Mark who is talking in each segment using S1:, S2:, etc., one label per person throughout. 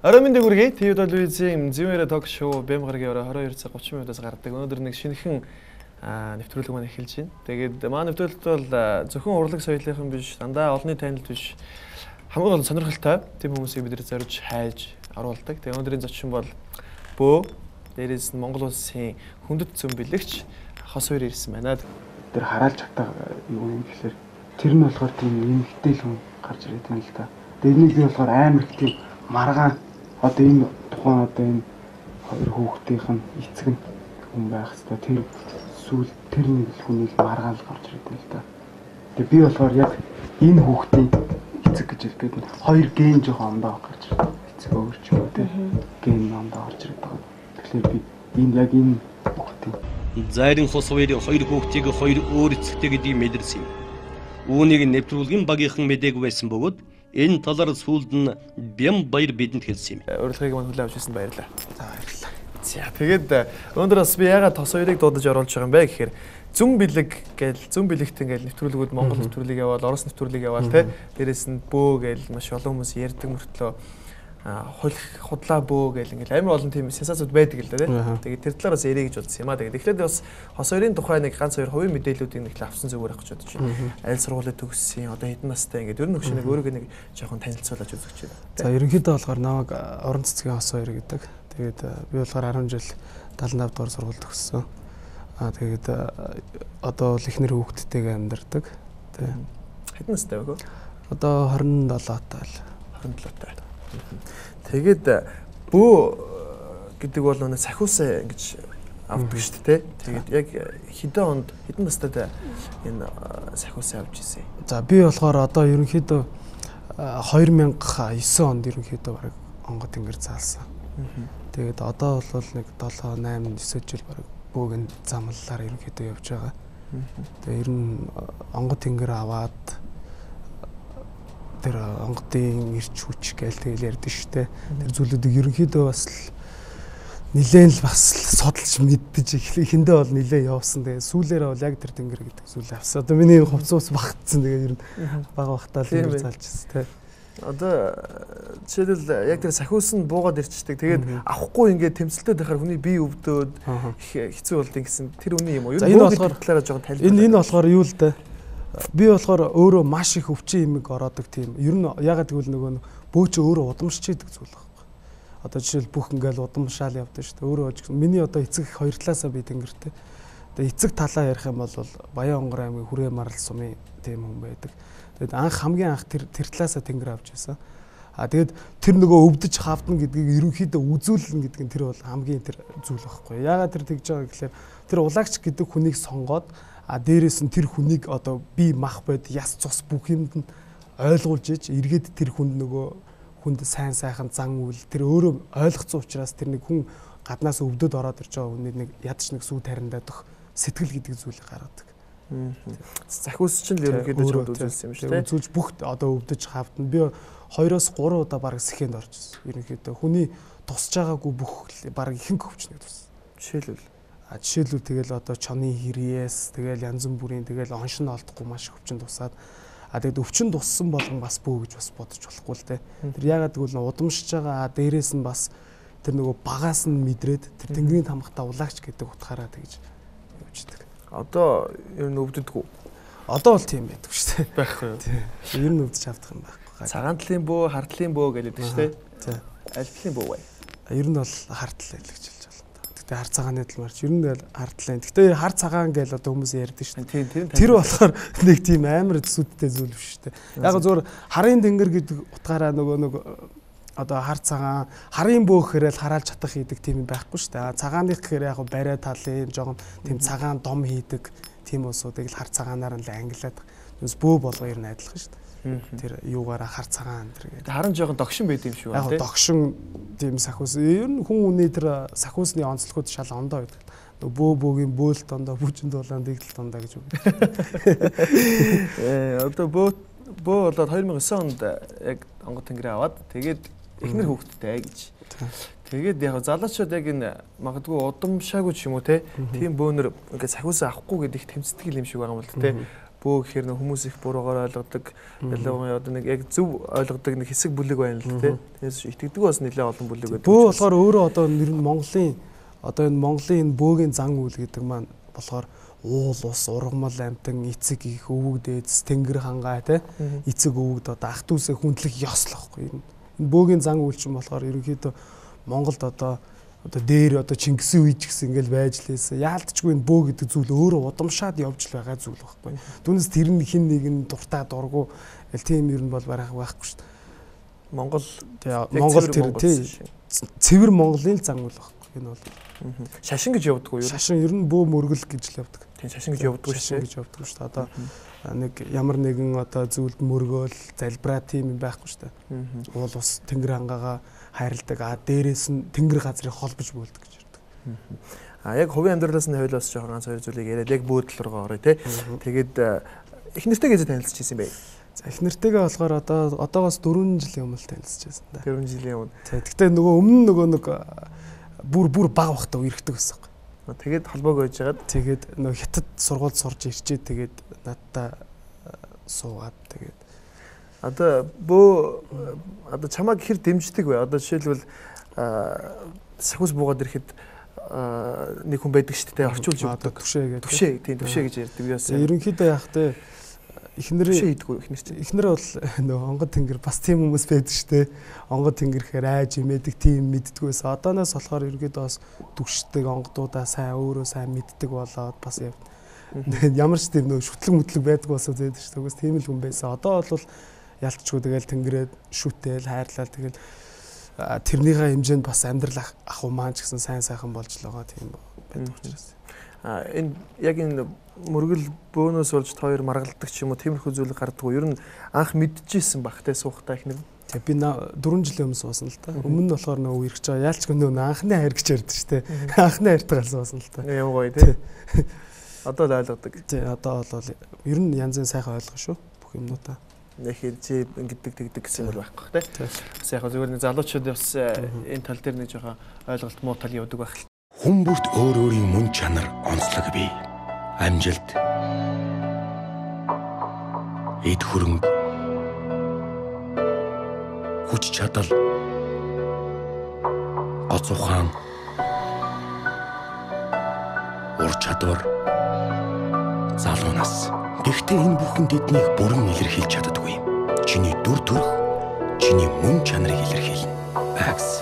S1: Орой мэндийг хүргэе. ТV телевизийн Зимэрэ ток шоу Бэм гарагийн орой 22 цаг 30 минутаас гардаг. Өнөөдөр нэг шинэхэн нэвтрүүлэг маань эхэлж байна. Тэгээд маань нэвтрүүлэгт бол зөвхөн урлаг соёлынхан биш, дандаа олонний танилт биш. Хамгийн гол сонирхолтой тийм хүмүүсийг бид нэр зорж хайж оруулдаг. Тэгээд өнөөдрийн зочин бол Бөө, дээрээс нь Монгол улсын хүндэт зүйн бэлэгч хос хоёр ирсэн байна.
S2: Тэр хараалж хатаа юу юм гэхээр тэр нь болохоор тийм эмгтэй л хүн гарч ирээд байна л да. Дэрнийг би болохоор амар их тийм маргаан одоо энэ тухайн одоо энэ хоёр хүүхдийнх нь эцэг нь хүн байх хэвээр тэр сүүл тэр нэг л хүнийг маргаан л гарч ирээд байна л да. Тэгээ би болохоор яг энэ хүүхдийн эцэг гэж хэлгээд хоёр ген жоохон ондоо гарч ирээд эцэг өөр ч юм уу тийм ген ондоо гарч ирээд байгаа. Тэгэхээр би энэ яг энэ хүүхдийн
S3: Зайрын хос хоёрын хоёр хүүхдийг хоёр өөр эцэгтэй гэдгийг мэдэрсэн юм. Үүнийг нэвтрүүлгийн багийнхан мэдээгүй байсан бөгөөд энэ талаар сүүлд нь Бэм баяр бидэнд хэлсэн юм.
S1: Урилгыг мань хүлээн авч ирсэнд баярлалаа. За баярлалаа. За тэгээд өнөөдөр бас би ягаад тос хоёрыг дуудаж оруулж байгаа юм бэ гэхээр зүн бэлэг гээл зүн бэлэгт ингээл нэвтрүүлгүүд Монгол нэвтрүүлгийг яваал, Орос нэвтрүүлгийг яваал те. Дээрээс нь бөө гээл маш олон хүмүүс ярьдаг мөртлөө худлаа бөө гээл ингээл амар олон тийм сенсацууд байдаг л да те. Тэгээд тэр талаараас ярих гэж бодсон юм аа. Тэгээд эхлээд бас хос хоёрын тухай нэг ганц хоёр хувийн мэдээллүүдийг нэг л авсан зүгээр ах гэж бодож байна. Аль сургуулиуд төгссөн, одоо хэдэн настай ингээд ер нь өгш нэг өөрөөгөө нэг жоохон танилцуулж үзэж байна.
S4: За ерөнхийдөө болохоор намайг орон цэцгийн хос хоёр гэдэг. Тэгээд би болохоор 10 жил 75 дугаар сургууль төгссөн. Тэгээд одоо бол эхнэр хүүхэдтэйгээ амьдардаг.
S1: Хэдэн настай вэ?
S4: Одоо 27 таа л.
S1: 27 таа. Тэгээд бөө гэдэг бол нөө сахиусаа ингэж авдаг шүү дээ. Тэгээд яг хэдэн настайд энэ сахиусаа авч ирсэн.
S4: За би болохоор одоо ерөнхийдөө 2009 онд ерөнхийдөө бараг онгод тэнгэр заалсан. Тэгээд одоо бол нэг 7 8 9 жил бараг бөөгийн замлалаар ерөнхийдөө явж байгаа. Тэгээд ер нь онгод тэнгэр аваад тэр онгодын ирч хүч гээл тэгэл ярьдэн штэ. Тэр зүйлүүдийг ерөнхийдөө бас нилээн л бас содолж мэддэж эхэндээ бол нилээн явсан. Тэгээ сүүлээрээ бол яг тэр тэнгэр гэдэг зүйл авсан. Одоо миний хувцас багтсан. Тэгээ ер нь бага багтаа л тэнгэр залжсэн те.
S1: Одоо жишээлбэл яг тэр сахиус нь буугаад ирчдэг. Тэгээд авахгүй ингээд тэмцэлтэй байхаар хүний бие өвдөөд хэцүү болдیں гэсэн тэр үний юм уу?
S4: Энэ болохоор
S1: талаараа жоохон тайлбар.
S4: Энэ болохоор юу л да. Би болохоор өөрөө маш их өвчин юмэг ороодог тийм. Ер нь ягаад гэвэл нөгөө бөөч өөрөө удамшиж идэг зүйл байхгүй. Одоо жишээл бүх ингээл удамшаал явдаг шүү дээ. Өөрөө миний одоо эцэг хоёр талаасаа би тэнгэртэй. Тэгээ эцэг талаа ярих юм бол Баян Онгор аймгийн Хүрээ Марал сумын тийм хүн байдаг. Тэгээд хамгийн анх тэр талаасаа тэнгэр авч байсан. Тэгээд тэр нөгөө өвдөж хавдна гэдгийг ерөнхийдөө үзүүлнэ гэдэг нь тэр бол хамгийн тэр зүйл байхгүй. Ягаад тэр тэгж байгаа гэхээр тэр улагч гэдэг хүнийг сонгоод дээрээс нь тэр хүнийг одоо би мах бод яс цус бүх юмд нь ойлгуулж иж эргээд тэр хүнд нөгөө хүнд сайн сайхан зан үйл тэр өөрөө ойлгоцсон учраас тэр нэг хүн гаднаас өвдөд ороод ирж байгаа хүний нэг ядч нэг сүү тариндаад өх сэтгэл гэдэг зүйлийг гаргадаг.
S1: Захиус чинь л ерөнхийдөө үзүүлсэн юм шүү дээ.
S4: Үзүүлж бүх одоо өвдөж хавдна. Би 2-3 удаа бараг сэхэнд орж ирсэн. Ерөнхийдөө хүний тусч байгаагүй бүх бараг ихэнх өвчнийг тус. Жишээлбэл тэгэл одоо чоны хэрэгээс тэгэл янз бүрийн тэгэл оншин олдохгүй маш их өвчин тусаад тэгээд өвчин туссан болгон бас бөө гэж бас бодож болохгүй л дээ. Тэр ягаад гэвэл удамшиж байгаа дээрээс нь бас тэр нөгөө багаас нь мэдрээд тэр тэнгэрийн тамхтаа улагч гэдэг утгаараа тэгж явждаг.
S1: Одоо ер нь өвддөггүй.
S4: Одоо бол тийм байдаг шүү дээ.
S1: Байхгүй юу?
S4: Ер нь өвдөж авдаг юм байхгүй.
S1: Цагаан талын бөө, хар талын бөө гэдэг шүү дээ. Тийм. Аль талын бөө вэ?
S4: Ер нь бол хар тал л гэж хэлж байна. Гэтэ хар цагааны тал марч ер нь л хар талын. Гэтэ хар цагаан гэж одоо хүмүүс ярьдаг шүү дээ. Тэр болохоор нэг тийм амар зүудтэй зүйл биш шүү дээ. Яг зөвөр харын тэнгэр гэдэг утгаараа нөгөө одоо хар цагаан харын бөө гэхээр л хараалж чадах хийдэг тийм юм байхгүй шүү дээ. Цагааных гэхээр яг барай талын жоохон тийм цагаан дом хийдэг тийм усуудыг л хар цагаанаар нь л ангилаад нүс бөө болгоо ер нь адилхан шүү дээ. Тэр юугаараа хар цагаан тэр гэдэг.
S1: Харин жоохон догшин байд юм шиг байна
S4: тийм. Яг догшин тийм сахиус. Ер нь хүн үний тэр сахиусны онцлогуд шал ондоо байдаг. Бөөгийн бөөлт ондоо бүжинд дулаан дэгдэлт ондоо гэж үг.
S1: Одоо бөө болоод 2009 онд яг онгод тэнгэрээ аваад тэгээд эхнэр хүүхэдтэй гэж. Тэгээд яг залуучууд яг энэ магадгүй удамшаагүй ч юм уу те тийм бөөнөр ингээд сахиусаа авахгүй гэдэг тэмцдэг юм шиг байгаа юм бол те. бөө гэхээр нэг хүмүүс их буруугаар ойлгодог. Ялангуяа одоо нэг яг зөв ойлгодог нэг хэсэг бүлэг байна л дээ. Тэрээс итгэдэг бас нэлээд олон бүлэг байдаг.
S4: Бөө болохоор өөрөө одоо нэр нь Монголын одоо энэ Монголын бөөгийн зан үйл гэдэг маань болохоор уул ус ургамал амтан эцэг их өвөг дээдс тэнгэр хангаа те эцэг өвөгд одоо ах дүүсээ хүндлэх ёслохгүй юм. Энэ бөөгийн зан үйл чинь болохоор ерөнхийдөө Монголд одоо дээр одоо Чингисийн үеч гэсэн ингээл байж лээсэн. Яалтчгүй энэ бөө гэдэг зүйл өөрөө удамшаад явж л байгаа зүйл байхгүй. Түүнээс тэр нь хин нэг нь дуртай дургу тийм ер нь бол байхгүй шүү дээ.
S1: Монгол
S4: тэр цэвэр Монголын зан үйл байхгүй. Энэ бол
S1: шашин гэж явдаг уу юу?
S4: Шашин ер нь бөө мөргөл гэж л явдаг.
S1: Тийм шашин гэж явдаг
S4: шүү дээ. Одоо нэг ямар нэгэн одоо зүйлд мөргөөл залбираа тийм юм байхгүй шүү дээ. Уул ус тэнгэр хангаагаа хайрладаг. Дээрээс нь тэнгэр газрыг холбож бөлдөг гэж ярьдаг.
S1: Яг хувийн амьдралаас нь хойлоос жоохон ганц хоёр зүйлийг яриад яг бөөдөл рүү орё тий. Тэгээд их нэртэйгээ танилцж ирсэн юм бэ?
S4: За их нэртэйгээ болохоор одоогоос 4 жилийн өмнө танилцж байсан да.
S1: 4 жилийн өмнө.
S4: Тэгтээ өмнө нэг бүр бага бахта үерхдэг байсан.
S1: Тэгээд холбоог ойж яагаад
S4: тэгээд нөгөө хятад сургуульд сурж ирчээ тэгээд надтай суугаад тэгээд
S1: одоо бөө чамайг хэр дэмждэг вэ? Одоо жишээлбэл сахиус буугаад ирэхэд нэг хүн байдаг шүү дээ орчуулж өгдөг. Түвшээ гэж ярьдаг. Би бас
S4: ерөнхийдөө яах вэ? Эхнэр бол нөгөө онгод тэнгэр бас тийм хүмүүс байдаг шүү дээ. Онгод тэнгэрхээр айж имэдэг тийм мэддэг байсан. Одооноос болохоор ерөнхийдөө бас түвшдэг онгодуудаа өөрөө сайн мэддэг болоод бас ямар ч тийм нөгөө шүтлэг мүтлэг байдаг болсон байдаг шүү дээ. Тэгээс тийм л хүн байсан. Одоо бол ялцчгүй тэгэл тэнгэрээд шүтэл хайрлал тэгэл тэрнийхээ хэмжээнд бас амьдрал ахуй маань ч гэсэн сайн сайхан болж л байгаа тийм байдаг учраас.
S1: Энэ яг энэ мөргөл бөөнөөс болж хоёр маргалдаг ч юм уу тиймэрхүү зүйл гардаггүй. Ер нь анх мэдчихсэн бах те суухтаа их нэг.
S4: Тэг би 4 жилийн өмнө суусан л та. Өмнө нь болохоор нөгөө ирж байгаа яалчгүй нөгөө анхны хайр гэж ярьдаг шүү дээ. Анхны хайртайгаа суусан л та.
S1: Ямар гоё те. Одоо л ойлгодог.
S4: Тий одоо бол ер нь янз бүрийн сайхан ойлгоо шүү бүх юмнуудаа.
S1: Нэхэд чи ингэдэг тэгдэг гэсэн юм байхгүй те. Бас яг зөвхөн нэг залуучууд бас энэ тал дээр нэг жоохон ойлголт муу тал явдаг байх л.
S5: Хүн бүрт өөр өөрийн мөн чанар онцлог бий. Амжилт, эд хөрөнгө, хүч чадал, гоц ухаан, ур чадвар, залуу нас. Гэхдээ энэ бүхэнд эднийг бүрэн илэрхийлж чаддаггүй. Чиний дүр төрх, чиний мөн чанарыг илэрхийлнэ. Багс.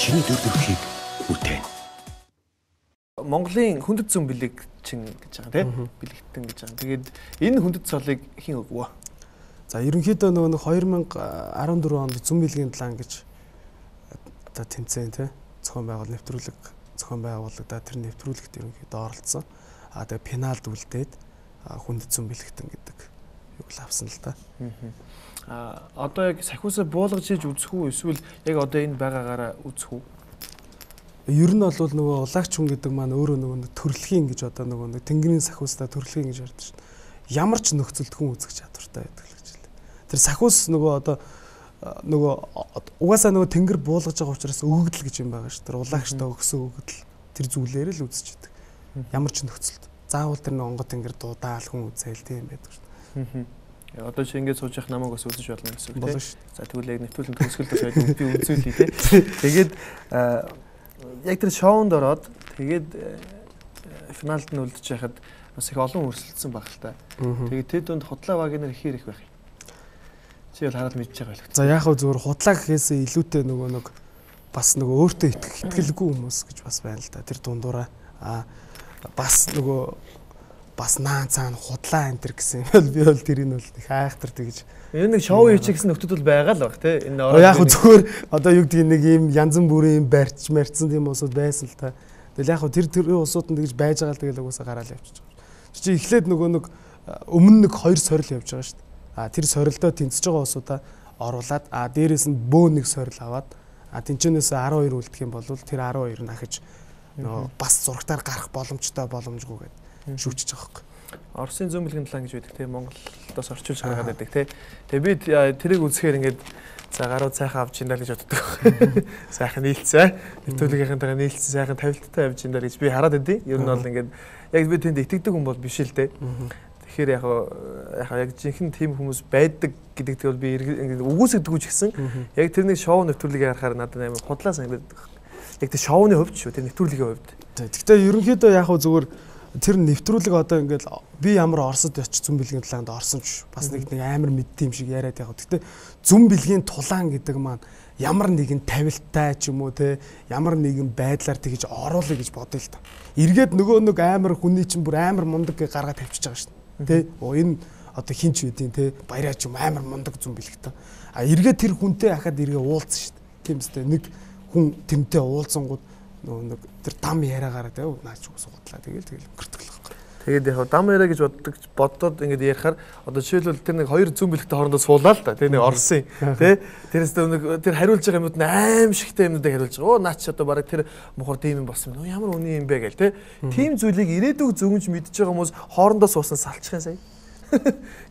S5: Чиний дүр төрхийг үтэн.
S1: Монголын хүндэт зүүн бэлэгчин гэж байгаа тийм бэлэгтэн гэж байгаа. Тэгээд энэ хүндэт цолыг хэн өгвөө?
S4: За ерөнхийдөө нөгөө 2014 онд зүүн бэлгийн план гэж одоо тэмцээн тийм зохион байгуулагдаад тэр нэвтрүүлэгт ерөнхийдөө оролцсон. Тэгээ пеналд үлдээд хүндэт зүүн бэлэгтэн гэдэг юу л авсан л та.
S1: Одоо яг сахиусаа буулгаж иж үзэх үү эсвэл яг одоо энэ байгаагаараа үзэх үү?
S4: Ер нь бол нөгөө улагч хүн гэдэг маань өөрөө нөгөө төрөлхийн гэж одоо нөгөө тэнгэрийн сахиустай төрөлхийн гэж ярьдаг шүү дээ. Ямар ч нөхцөлд хүн үзэх чадвартай байдаг л гэж хэлээ. Тэр сахиус нөгөө одоо нөгөө угаасаа нөгөө тэнгэр буулгаж байгаа учраас өгөгдөл гэж юм байгаа шүү. Тэр улагчтай өгсөн өгөгдөл тэр зүйлээр л үзэж байдаг. Ямар ч нөхцөлд. Заавал тэр нөгөө онгод тэнгэр дуудаал хүн үзээл тийм байдаг шүү.
S1: Одоо чи ингэж сууж явах намайг бас үзэж болно гэсэн үг тийм. За тэгвэл яг нэвтрүүлэн төгсгөлд байж би үзүүлээ тийм. Тэгээд яг тэр шоунд ороод тэгээд финалд нь үлдэж яхад бас их олон өрсөлдсөн баг л та. Тэгээд тэд донд худлаа вагнер ихээр их байх юм. Чи бол хараад мэдж байгаа л.
S4: За яг хөө зүгээр худлаа гэхээсээ илүүтэй нөгөө нэг бас нөгөө өөртөө итгэлгүй хүмүүс гэж бас байна л да. Тэр дундуура бас нөгөө бас наан цаана худлаа энэ төр гэсэн юм би бол тэрийг бол их айхтар тэгж.
S1: Энэ нэг шоу хийчих гэсэн нөхдүүд бол байгаа л баг тий. Энэ
S4: яг хөө зүгээр одоо юу гэдгийг нэг юм янз бүрийн барьж марцсан тийм усуд байсан л та. Тэгэл яг хөө тэр усууд нь тэгж байж байгаа л тэгэл угаасаа гараал явчихж байгаа. Чи эхлээд нөгөө нэг өмнө нэг 2 сорил явж байгаа шүү дээ. Тэр сорилдоо тэнцэж байгаа усуудаа оруулаад дээрээс нь бөө нэг сорил аваад тэнчэнээс 12 үлдэх юм бол тэр 12 нь ахиж нөгөө бас зурагтаар гарах боломжтой боломжгүй гэдэг шүүчиж байгаа хэрэг.
S1: Оросын зүүн бэлгийн план гэж байдаг тийм Монголдоос орчуулж гаргаад байдаг тийм. Тэгээ би тэрийг үзэхээр ингээд за гарууд сайхан авч индаа гэж боддог. Сайхан нийлцээ. Нэвтрүүлгийнхэнтэйгээ нийлцсэн сайхан тавилттай авч индаа гэж би хараад байдیں۔ Ер нь бол ингээд яг би тэнд итгэдэг хүн бол биш л дээ. Тэгэхээр яг жинхэнэ тийм хүмүүс байдаг гэдэгт бол би ингээд үгүйсгдэггүй ч гэсэн яг тэр нэг шоу нэвтрүүлгийг харахаар надад амар худлаа санагдаад. Яг тэр шоуны хувьд шүү, тэр нэвтрүүлгийн хувьд.
S4: Гэхдээ ерөнхийдөө яг хөө зүгээр тэр нэвтрүүлэг одоо ингээд би ямар Оросд очиж Зүм бэлгийн тулаанд орсон ч бас нэг амар мэддэм шиг яриад яг. Гэхдээ Зүм бэлгийн тулаан гэдэг маань ямар нэгэн тавилттай ч юм уу те ямар нэгэн байдлаар тэгж оруулъя гэж бодъё л та. Эргээд нөгөө нэг амар хүний чинь бүр амар мундаг гаргаад тавьчихж байгаа шүү дээ. Тэ энэ одоо хинч үдийн те баяраа ч юм амар мундаг Зүм бэлгтэй. А эргээд тэр хүнтэй хахад эргээ уулзсан шүү дээ. Тийм үстэй нэг хүн тэрнтэй уулзсангууд нэг тэр дам яриагаараа те наач суудлаа тэгэл өнгөртгөл байхгүй.
S1: Тэгээд яг дам яриа гэж боддод ингээд ярихаар одоо жишээлбэл тэр нэг хоёр Зүм бэлгтэй хоорондоо суулаа л да. Тэр нэг Оросын тий тэрээс нэг тэр хариулж байгаа юмуд аим шигтэй юмнуудыг хариулж байгаа. Наач одоо бараг тэр мухар тийм юм болсон юм. Ямар үний юм бэ гэл тий. Тийм зүйлийг ирээдүг зөвгөнж мэдж байгаа хүмүүс хоорондоо суусан салчихын сая.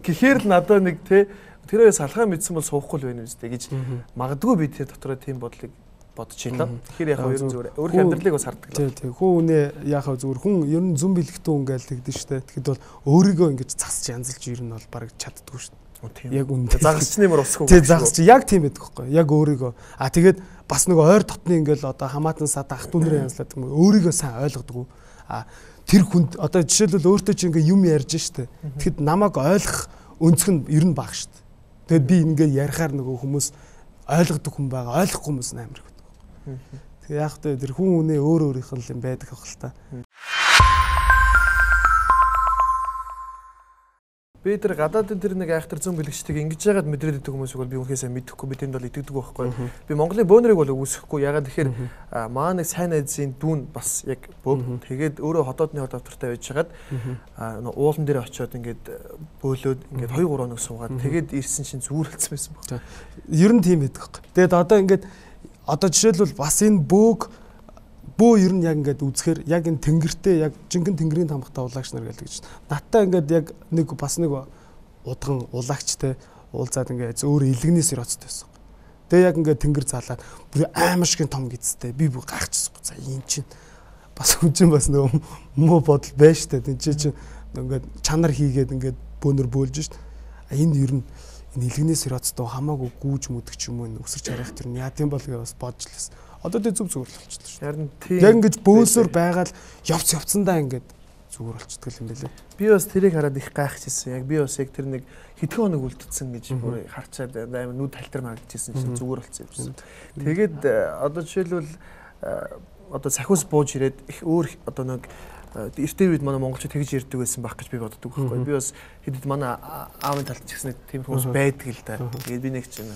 S1: Гэхээр л надад нэг тий тэрөө салхаа мэдсэн бол суухгүй л байна үстэй гэж магадгүй би тэр дотроо тийм бодлыг бодож байна. Тэгэхээр яг хоёр зүгээр өөрх амьдралыг бас хардаг.
S4: Тий. Хүн үнэ яг зүгээр хүн ер нь Зүм бэлгтэн хүн гээл тэгдэж штэ. Тэгэхэд бол өөрийгөө ингэж засч янзалж ер нь бол бараг чаддгүй штэ. Яг үнэ.
S1: Загасчны мөр усгүй.
S4: Тий загасч яг тийм байдаг байхгүй. Яг өөрийгөө. А тэгээд бас нөгөө ойр дотны ингээл одоо хамаатан сад ах дүүнэрээ янзлаад өөрийгөө сайн ойлгодог. А тэр хүнд одоо жишээлбэл өөртөө чи ингээ юм ярьж штэ. Тэгэхэд намайг ойлгох өнцг нь ер нь бага штэ. Тэгээд би ингээ ярихаар нөгөө хүмүүс ойлгодог хүн байгаа, ойлгохгүй хүмүүс амар их. Тэгээ яг тэ тэр хүн үнэ өөрийнх нь юм байдаг ах л та.
S1: Би тэр гадаадын тэр нэг айхтар Зүм бэлгчдийг ингэж яагаад мэдрээд идэх хүмүүсийг бол би үнэхээр мэдэхгүй, би тэнд бол итгэдэг байхгүй. Би Монголын бөөнөрийг бол үгүйсэхгүй. Ягаад тэгэхээр маа нэг сайн найзын дүүн бас яг бөөг. Тэгээд өөрөө хотоодны хот автортай байж хагаад уулан дээр очиод ингээд бөөлөөд ингээд 2-3 хоног суугаад тэгээд ирсэн чинь зүгүрэлцсэн байсан баг.
S4: Ер нь тийм байдаг байхгүй. Тэгээд одоо ингээд одоо жишээлбэл бас энэ бөө ер нь яг ингээд үзэхээр яг энэ тэнгэртэй яг жинхэнэ тэнгэрийн тамхтай улагч нар гэдэг чинь. Надтай ингээд яг нэг бас нэг удган улагчтай уулзаад ингээд өөр илгнээс ироцтой байсан. Тэгээ яг ингээд тэнгэр залаад бүр аимаа шиг том гизтэй. Би бүр гайхчихсан. За энэ чинь бас хүн чинь бас нэг муу бодол байна штэ. Тин чинь ингээд чанар хийгээд ингээд бөөнөр бөөлж штэ. Энэ ер нь энэ илгнээс ироцтой хамаагүй гүүж мүдэг ч юм уу өсөрч харах тэр нь яа тийм бол гэж бас бодж лээс. Одоо тэ зүг зүгээр болчихлоо шүү.
S1: Харин тийм.
S4: Яг ингэж бөөсөр байгаад явцсандаа ингэж зүгээр болчихдог юм байлээ.
S1: Би бас тэрийг хараад их гайхчихсан. Яг би бас яг тэр нэг хэдхэн хоног үлдсэн гэж бүр харчаад амар нүд талтар магдчихсан чинь зүгээр болчихсон юм. Тэгээд одоо жишээлбэл одоо сахиус бууж ирээд их өөр одоо нэг эртний үед манай монголчууд тэгж ярьдаг байсан байх гэж би боддог байхгүй. Би бас хэдийд манай аавын талд ч гэсэн тийм хүмүүс байдаг л да. Тэгээд би нэг чинь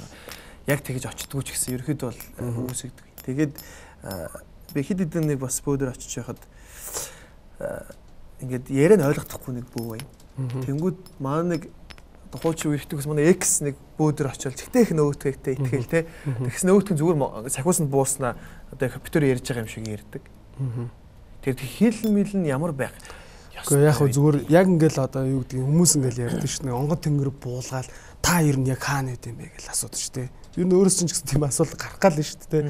S1: яг тэгж очдгоо ч гэсэн ерөөхдөө бол үүсэгдэг. Тэгээд би хэд хэдэн нэг бас бөөдөр очиж байхад ингээд яриа нь ойлгохгүй нэг бөө бай. Тэнгүүд манай нэг хуучин үерхтэгс манай X нэг бөөдөр очиод тэгтээ их нөөтгөйтэй итгэл те. Тэгс нөөтгөн зүгээр сахиусанд бууснаа одоо компьютер ярьж байгаа юм шиг ярьдаг. Тэр хэл мэл нь ямар байх.
S4: Гэхдээ яг зүгээр яг ингээл одоо юу гэдэг хүмүүс ингээл ярьдаг шүү дээ. Онгод тэнгэр буулгаад та ер нь яг хаана байд юм бэ гэж асуудаг шүү дээ. Ер нь өөрөөс чинь ч гэсэн тийм асуулт гарах гал шүү дээ.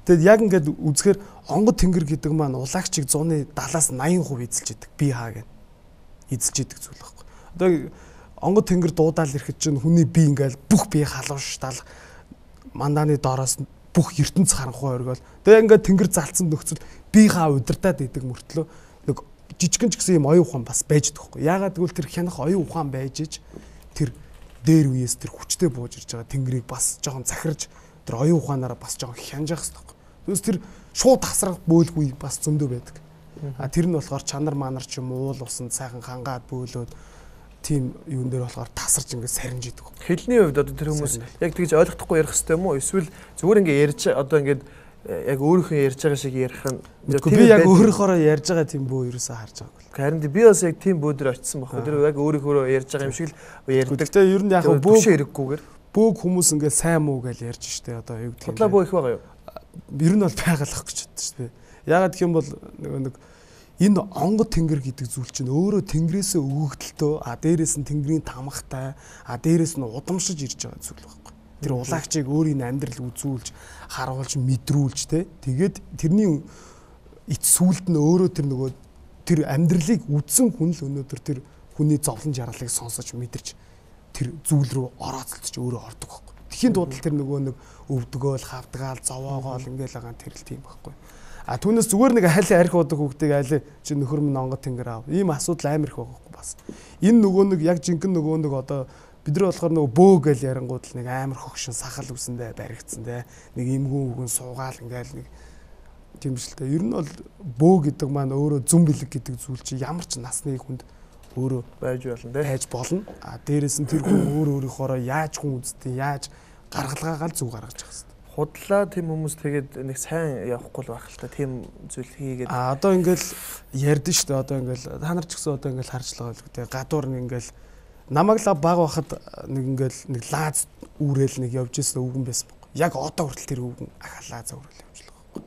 S4: Тэгэд яг ингээд үзэхээр онгод тэнгэр гэдэг маань улагчийг 170-аас 80% эзэлж идэг. Би хаа гэж эзэлж идэг зүйл байхгүй. Одоо онгод тэнгэр дуудаал ирэхэд чинь хүний би ингээл бүх бие халуурш тал мандааны доороос бүх ертөнц харанхуй оргиол. Тэгээ ингээд тэнгэр залцсан нөхцөл би хаа удирдаад идэг мөртлөө нэг жижигэн ч гэсэн юм оюун ухаан бас байж дэгхгүй. Яагаад гэвэл тэр хянах оюун ухаан байж иж тэр дээр үеэс тэр хүчтэй бууж ирж байгаа тэнгэрийг бас жоохон захирж тэр оюун ухаанаараа бас жоохон хянжих хэрэгтэй. Тэгээс тэр шууд тасрах бөөлгүй бас зөндөө байдаг. А тэр нь болохоор чанар манар ч юм уул усанд сайхан хангаад бөөлөөд тийм юун дээр болохоор тасарч ингээд сарнж идэг.
S1: Хэлний хувьд одоо тэр хүмүүс яг тэгж ойлгохгүй ярих хэрэгтэй юм уу? Эсвэл зүгээр ингээд ярьж одоо ингээд яг өөрийнхөө ярьж байгаа шиг ярих нь
S4: би яг өөрийнхөөрөө ярьж байгаа тийм бөө ерөөсөө харж байгаагүй.
S1: Харин би бас яг тийм бөөдөр очсон байхгүй. Тэр яг өөрийнхөө ярьж байгаа юм шиг л ярьдаг.
S4: Гэхдээ ер нь яг
S1: бөөг хэрэггүйгээр
S4: бөөг хүмүүс ингээд сайн муу гэж ярьж штэ одоо юу гэдэг юм.
S1: Худлаа бөө их байгаа юу?
S4: Ер нь бол байгалах гэж боддоо штэ. Ягаад гэх юм бол нэг энэ онгод тэнгэр гэдэг зүйл чинь өөрөө тэнгэрээсээ өгөгдөлтөө дээрээс нь тэнгэрийн тамхтай дээрээс нь удамшиж ирж байгаа зүйл байхгүй. Тэр улагчийг өөрийн амьдрал үзүүлж харуулж мэдрүүлж тэгээд тэрний эц сүлд нь өөрөө тэр нөгөө тэр амьдралыг үдсэн хүн л өнөөдөр тэр хүний зовлон жаргалыг сонсож мэдэрч тэр зүйл рүү орооцолж өөрөө ордог байхгүй. Тэхийн дуудлал тэр нөгөө нэг өвдгөөл, хавдгаал, зовоогоол ингээл байгаа тэр л тийм байхгүй. А түүнээс зүгээр нэг хайлын арх удаг хүүхдийг айлын чи нөхөр минь онгод тэнгэр аав. Ийм асуудал амар их байхгүй бас. Энэ нөгөө нэг яг жинхэнэ нөгөө нэг одоо бид нар болохоор нөгөө бөө гэл ярангууд л нэг амар хогшин сахал үсэндээ баригдсан те. Нэг эмгэн үгэн суугаал ингээл нэг тийм л те. Ер нь бол бөө гэдэг маань өөрөө зүн бэлэг гэдэг зүйл чи ямар ч насны хүнд өөрөө
S1: байж болно те.
S4: Байж болно. А дээрэс нь тэр хүн өөрийнхоороо яаж хүн үзтээ яаж гаргалгаагаал зүг гаргаж байгаа юм.
S1: Худлаа тийм хүмүүс тэгээд нэг сайн явахгүй л байх л та тийм зүйл хийгээд
S4: одоо ингээл ярьдэн шүү дээ одоо ингээл та нар ч гэсэн одоо ингээл харж байгаа л үү гадуур нэг ингээл намайг л баг байхад нэг ингээл нэг лааз үүрэл нэг явж исэн өвгөн байсан баг. Яг одоо хүртэл тэр өвгөн ахалаазаа үүрэл явж байгаа байхгүй.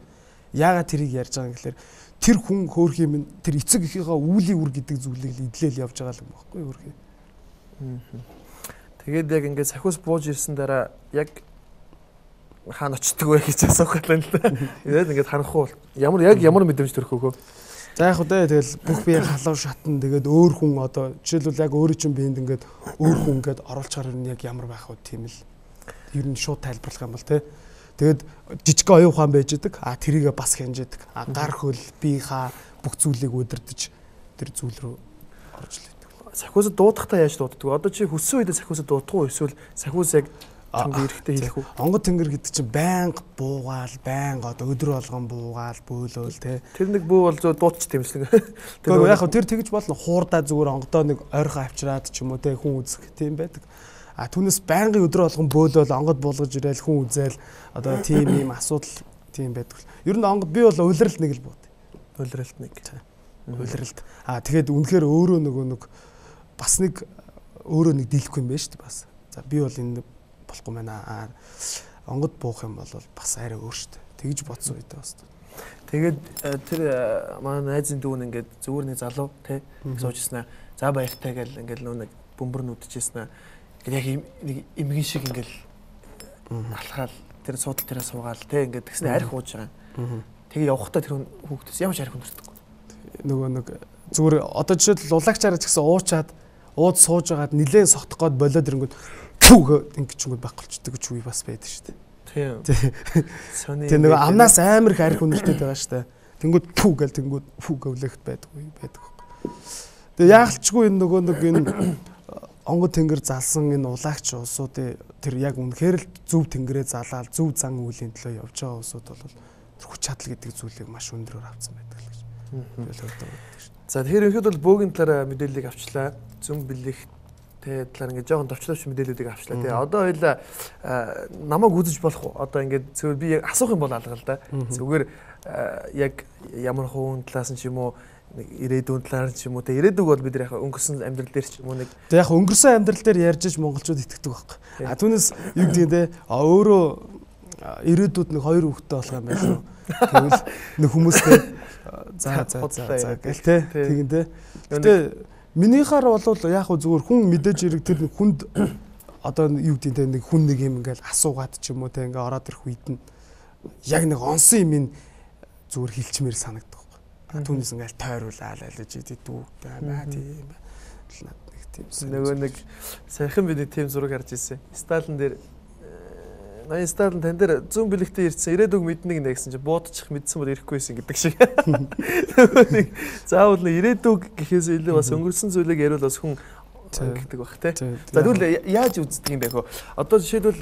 S4: Яагаад тэрийг ярьж байгаа юм гэхээр тэр хүн хөөх юм тэр эцэг эхийнхээ үүлийн үр гэдэг зүйлийг л идлээл явж байгаа юм байхгүй хөөх.
S1: Тэгээд яг ингээд сахиус бууж ирсэн дараа яг хаана очдөг вэ гэж асуух гал л да. Тэгээд ингээд харахгүй ямар мэдрэмж төрөх вэ?
S4: За яг үдэ тэгэл бүх бие халуун шатна тэгээд өөр хүн одоо жишээлбэл яг өөрийн чинь биед ингээд өөр хүн ингээд оруулж гарах нь яг ямар байх вэ тийм л ер нь шууд тайлбарлах юм бол тий. Тэгээд жижиг оюун ухаан байж идэг. А тэрийгэ бас хянжидаг. А гар хөл биеийнхаа бүх зүйлийг удирдах тэр зүйл рүү орж л идэг.
S1: Сахиусд дуудахтаа яаж дууддаг? Одоо чи хүссэн үедээ сахиусд дуудах уу эсвэл сахиус яг чанга эрэхтэй хэлэх үү?
S4: Онгод тэнгэр гэдэг чинь байнга буугаал, байнга одоо өдөр болгон буугаал, бөөлөөл те.
S1: Тэр нэг бүү бол дуудчих тэмслэг.
S4: Тэгвэл яг тэр тэгж болно хуурдаа зүгээр онгодоо нэг ойрхон авчираад ч юм уу те хүн үзэх тийм байдаг. А түүнээс байнгын өдөр болгон бөөлөөл онгод буулгаж ирээл хүн үзэл одоо тийм ийм асуудал тийм байдаг. Ер нь онгод би бол улиралт нэг л бод.
S1: Улиралт нэг.
S4: Улиралт. А тэгээд үнэхээр өөрөө нэг бас нэг өөрөө нэг дийлэхгүй юм байна шүү дээ бас. За би бол энэ болохгүй байна. Онгод буух юм бол бас арай өөр шүү дээ. Тэгж бодсон үедээ бас.
S1: Тэгээд тэр манай найзын дүүн ингээд зүгээр нэг залуу тий суужснаа. За баяртай гэл ингээд нэг бөмбөр нүдчихсэн. Яг нэг эмгэн шиг ингээд алхаал тэр суудал дээрээ суугаал тий ингээд тэгснэ арх ууж байгаа. Тэгээ явахдаа тэр хүүхдээс ямар ч арх өндөрдөг.
S4: Нөгөө нэг зүгээр одоо жишээлбэл улагчаараа ч гэсэн уучаад ууд сууж байгаад нилээн согтох гээд болоод ирэнгүүт түүгээ ингэчингүүд байхгүй ч үе бас байдаг шүү дээ. Тийм. Тэр нөгөө амнаас амар их арх өнөртэй байгаа шүү дээ. Тэнгүүд пүү гэл тэнгүүд пүү гэвлэхт байдаг. Тэгээ яалтчгүй энэ нөгөө нэг энэ онгод тэнгэр залсан энэ улагч улсуудын тэр яг үнэхээр л зөв тэнгэрээ залаад зөв зан үйлийн төлөө явж байгаа улсууд бол тэр хүч чадал гэдэг зүйлийг маш өндөрөөр авсан байдаг л гэж.
S1: За тэгэхээр ихэд бол бөөгийн талаар мэдээллийг авчлаа. Зүн бэлэгтэй талаар ингээд жоохон товчлооч мэдээллүүдийг авчлаа. Тэгээ одоо хоёлаа намайг үзэж болох уу? Одоо ингээд зөвхөн би яг асуух юм бол алга л да. Зүгээр яг ямар хувийн талаас нь ч юм уу ирээдүйн талаар ч юм уу те ирээдүг бол бид яг өнгөрсөн амьдрал дээр ч юм уу нэг
S4: тэг яг өнгөрсөн амьдрал дээр ярьж иж монголчууд итгэдэг байхгүй. А түүнээс юу гэдэг те өөрөө ирээдүйд нэг хоёр хүүхэдтэй болох юм байна. Тэгвэл нэг хүмүүстэй за гэл те тэгин те. Гэтэ минийхаар бол яг зүгээр хүн мэдээж ирэг тэр хүнд одоо юу гэдэг те нэг хүн нэг юм ингээл асуугаад ч юм уу те ингээ ороод ирэх үед нь яг нэг онсон юм зүгээр хилчмээр санагддаг. Түүнээс ингээл тойруулаад айлж идэгдүү байна тийм байна.
S1: Нөгөө нэг сайхан бид тийм зураг харж ирсэн. Сталин дээр Ноён Сталин тань дээр зүүн бэлэгтээ ирсэн ирээдүг мэднэг нэ гэсэн чинь буудчих мэдсэн бол ирэхгүйсэн гэдэг шиг. Нэг заавал ирээдүг гэхээс илүү бас өнгөрсөн зүйлийг яриул бас хүн гэдэг бах те. За тэгвэл яаж үздэг юм бэ хөө? Одоо жишээлбэл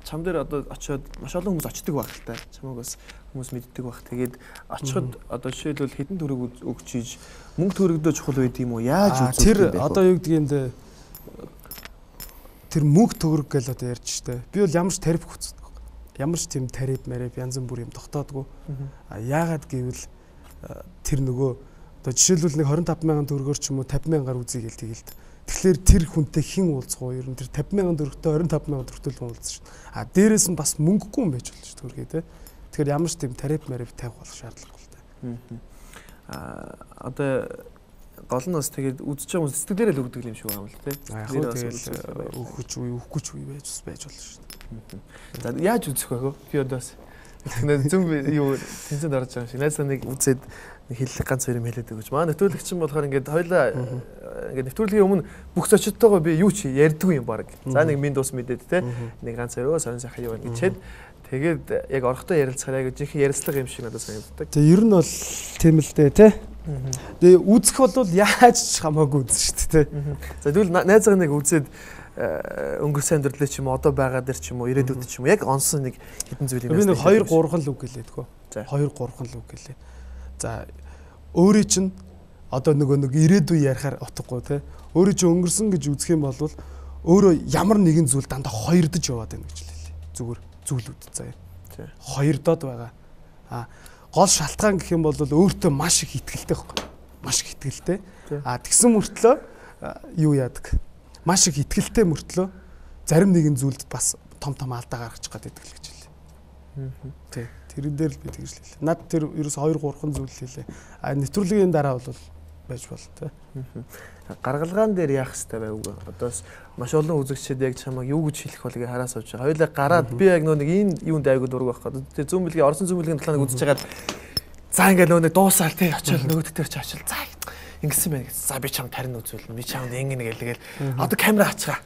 S1: чам дээр одоо очиод маш олон хүмүүс очдөг байх л та. Чамайг бас хүмүүс мэддэг байх. Тэгээд очиход одоо жишээлбэл хэдэн төгрөг өгч ийж мөнгө төгрөгдөө чухал байд юм уу? Яаж үздэг юм бэ?
S4: Тэр одоо юу гэдгийг энэ тэр мөнгө төгрөг гэж одоо ярьж штэ. Би бол ямар ч тариф хүсдэг. Ямар ч тийм тариф мариф янз бүр юм тогтоодгүй. А яагаад гэвэл тэр нөгөө одоо жишээлбэл нэг 25,000 төгрөгөөр ч юм уу 50,000-аар үзье гэл тэгэл. Тэгэхээр тэр хүнтэй хэн уулзах уу? Ер нь тэр 50,000 төгрөгтэй 25,000 төгрөгтэй хүн уулзсан шүү. А дээрээс нь бас мөнгөгүй юм байж болно шүү төгрөгийг те. Тэгэхээр ямар ч тийм тариф мариф тавих болох шаардлагагүй л та.
S1: Одоо гол нь бас тэгээд үзэж байгаа хүмүүс сэтгэлээрээ л өгдөг юм шиг байна л те.
S4: Яг нь тэгэл өгөхгүй ч үе байж болно шүү.
S1: За яаж үзэх вэ хөө? Би одоо бас зөв юу тэнцэнд орж байгаа юм шиг. Найсаа нэг үзээд хэллэг ганц хоёр юм хэлээд өгч. Манай нөтөлөгч нь болохоор ингээд хоёлаа ингээд нэвтрүүлгийн өмнө бүх зочдтойгоо би юу ч ярьдгүй юм баг. За нэг минь дус мэдээд те нэг ганц өрөө сонь сайхан юу гэчээд тэгээд яг орохдоо ярилцахаар яг жинхэнэ ярилцлага юм шиг надад санагддаг.
S4: Тэгээ ер нь бол тийм л дээ те. Тэгээ үзэх бол яаж ч хамаагүй үзнэ шүү дээ те.
S1: За тэгвэл найзгаа нэг үзээд өнгөрсөн амьдралаа ч юм уу одоо байгаа дэр ч юм уу ирээдүйд ч юм уу яг онсон нэг хэдэн зүйлийг
S4: би нэг 2 3 л үг гэлээдгөө. 2 3 л үг гэлээ. За өөрийн чинь одоо нэг ирээдүй ярихаар утгагүй те. Өөрийн чинь өнгөрсөн гэж үзэх юм бол өөрөө ямар нэгэн зүйл дандаа хоёрдож яваад байна гэж хэлээ. Зүгээр зүйлүүд заяа. Хоёрдоод байгаа. Гол шалтгаан гэх юм бол өөртөө маш их ихтгэлтэй байхгүй. Маш их ихтгэлтэй. Тэгсэн мөртлөө юу яадаг? Маш их ихтгэлтэй мөртлөө зарим нэгэн зүйлд бас том алдаа гаргачих гээд байдаг л гэж хэлээ. Тий. Тэрэн дээр л би тэгж хэлээ. Над тэр ерөөс 2 3 зүйл хэлээ. Нэвтрүүлгийн дараа бол байж болно тий.
S1: Гаргалгаан дээр яах хэрэгтэй байв уу? Одоо маш олон үзэгчид яг чамайг юу гэж хэлэх болгийг хараа сууж байгаа. Хоёулаа гараад би яг нэг энэ юунд айгуу дург байх гэдэг. Тэр зүүн бэлгийн орсон зүүн бэлгийн талааныг үзэж хагаад за ингээл нэг дуусаал тий очил нөгөөд дээр ч очил. За ингэсэн байна гэсэн. За би чам тарин үзүүлнэ. Би чамд ингэн гэлгээл одоо камера ачгаа.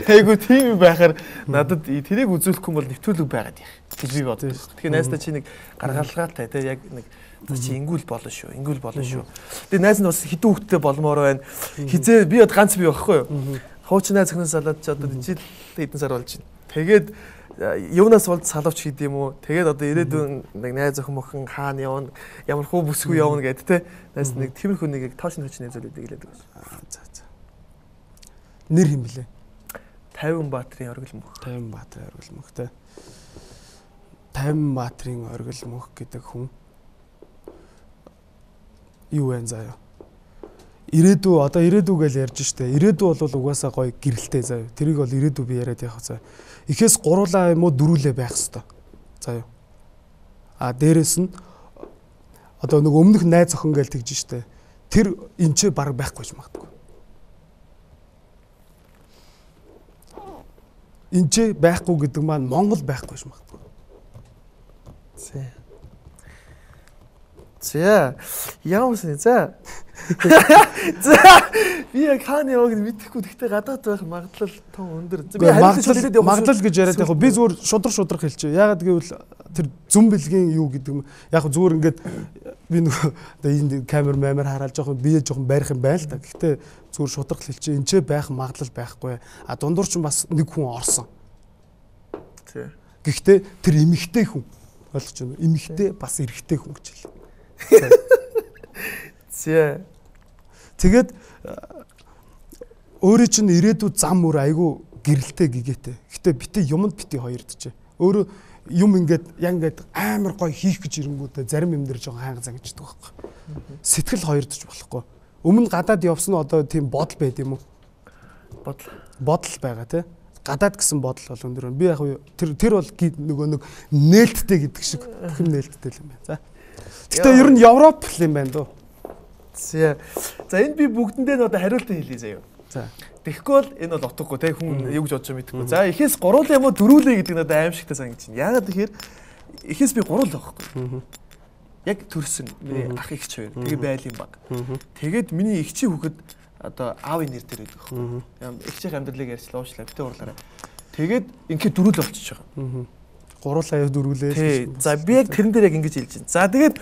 S1: Айгуу тийм байхаар надад тэрийг үзүүлэхгүй бол нэвтрүүлэг байгаад яах гэж би боддог. Тэгэхээр найздаа чи нэг гаргалгаатай тий яг нэг чи ингүүл болно шүү. Ингүүл болно шүү. Тэгээ найз нь бас хэдэн хүүхдтэй болмоор байна. Хизээ би бод ганц бий байхгүй юу? Хуучин найз өхнөөс салаад ч одоо жил хэдэн сар болж байна. Тэгээд юунаас болд салавч хийд юм уу? Тэгээд одоо ирээдүйн нэг найз өхөн мөхөн хаана явна? Ямар хөө бүсгүй явна гэдэг те. Найз нэг тиймэрхүү нэг тоошин хүчний зүйлүүдийг хэлээд байгаа.
S4: За. Нэр хэм блэ?
S1: 50 Баатрин оргил мөх.
S4: 50 Баатрин оргил мөх те. 50 Баатрин оргил мөх гэдэг хүн юу вэ заяа? Ирээдүй одоо ирээдүй гэж ярьж штэ. Ирээдүй бол угаасаа гоё гэрэлтэй заяа. Тэрийг бол ирээдүй би яриад явах заяа. Ихээс гуруулаа юм уу дөрүүлээ байх хэвээр. Заяа. Дээрэс нь одоо нэг өмнөх найз охин гээл тэгж штэ. Тэр энэ ч баг байхгүй ч магадгүй. Энэ ч байхгүй гэдэг маань Монгол байхгүй ч магадгүй.
S1: За яамсан за. За би яг хааны яваг мэдэхгүй гэхдээ гадаад байх магадлал том өндөр. Би
S4: магадлал гэж яриад яг би зүгээр шудраг хэлчихэ. Ягаад гэвэл тэр зүн бэлгийн юу гэдэг юм. Яг зүгээр ингээд би нөгөө энэ камер хараал жоохон бие жоохон барих юм байна л да. Гэхдээ зүгээр шудраг хэлчихэ. Энд ч байх магадлал байхгүй. Дундуур ч бас нэг хүн орсон.
S1: Тий.
S4: Гэхдээ тэр эмэгтэй хүн ойлгож байна. Эмэгтэй бас эрэгтэй хүн гэж хэлээ.
S1: Зэ.
S4: Тэгээд өөрөө чинь ирээдүйд зам мөр айгүй гэрэлтэй гэгээтэй. Гэтэ битээ юмд битээ хоёрдчихэ. Өөрөө юм ингээд яг ингээд амар гоё хийх гэж ирэнгүүтээ зарим юм дээр жоохон хаанга зангиждаг байхгүй. Сэтгэл хоёрдож болохгүй. Өмнө гадаад явсан нь одоо тийм бодол байд юм уу? Бодол байгаа тий. Гадаад гэсэн бодол бол өндөр. Би яг тэр бол нөгөө нэг нээлттэй гэдэг шиг бүх юм нээлттэй юм байна. За. Гэтэ ер нь Европ юм байна дөө.
S1: За энэ би бүгдэндээ нь одоо хариултаа хэлье заяа.
S4: За.
S1: Тэгэхгүй бол энэ бол утгагүй те хүн юу гэж бодож байгаа мэдэхгүй. За эхээс гуруулаа юм уу дөрүүлээ гэдэг надад аимшигтай санагдаж байна. Яагаад тэгэхээр эхээс би гурул байхгүй. Яг төрсөн миний ах ихч хоёр. Тэгээ байл юм баг. Тэгээд миний ихчийн хүүхэд одоо аавын нэр дээр байдаг байхгүй. Ихчийн амьдралыг ярьчлаа уучлаа битээ урлаарай. Тэгээд ингээд дөрүүл болчихж байгаа.
S4: Гуруулаа яа дөрүүлээ.
S1: За би яг тэрэн дээр яг ингэж хэлж байна. За тэгээд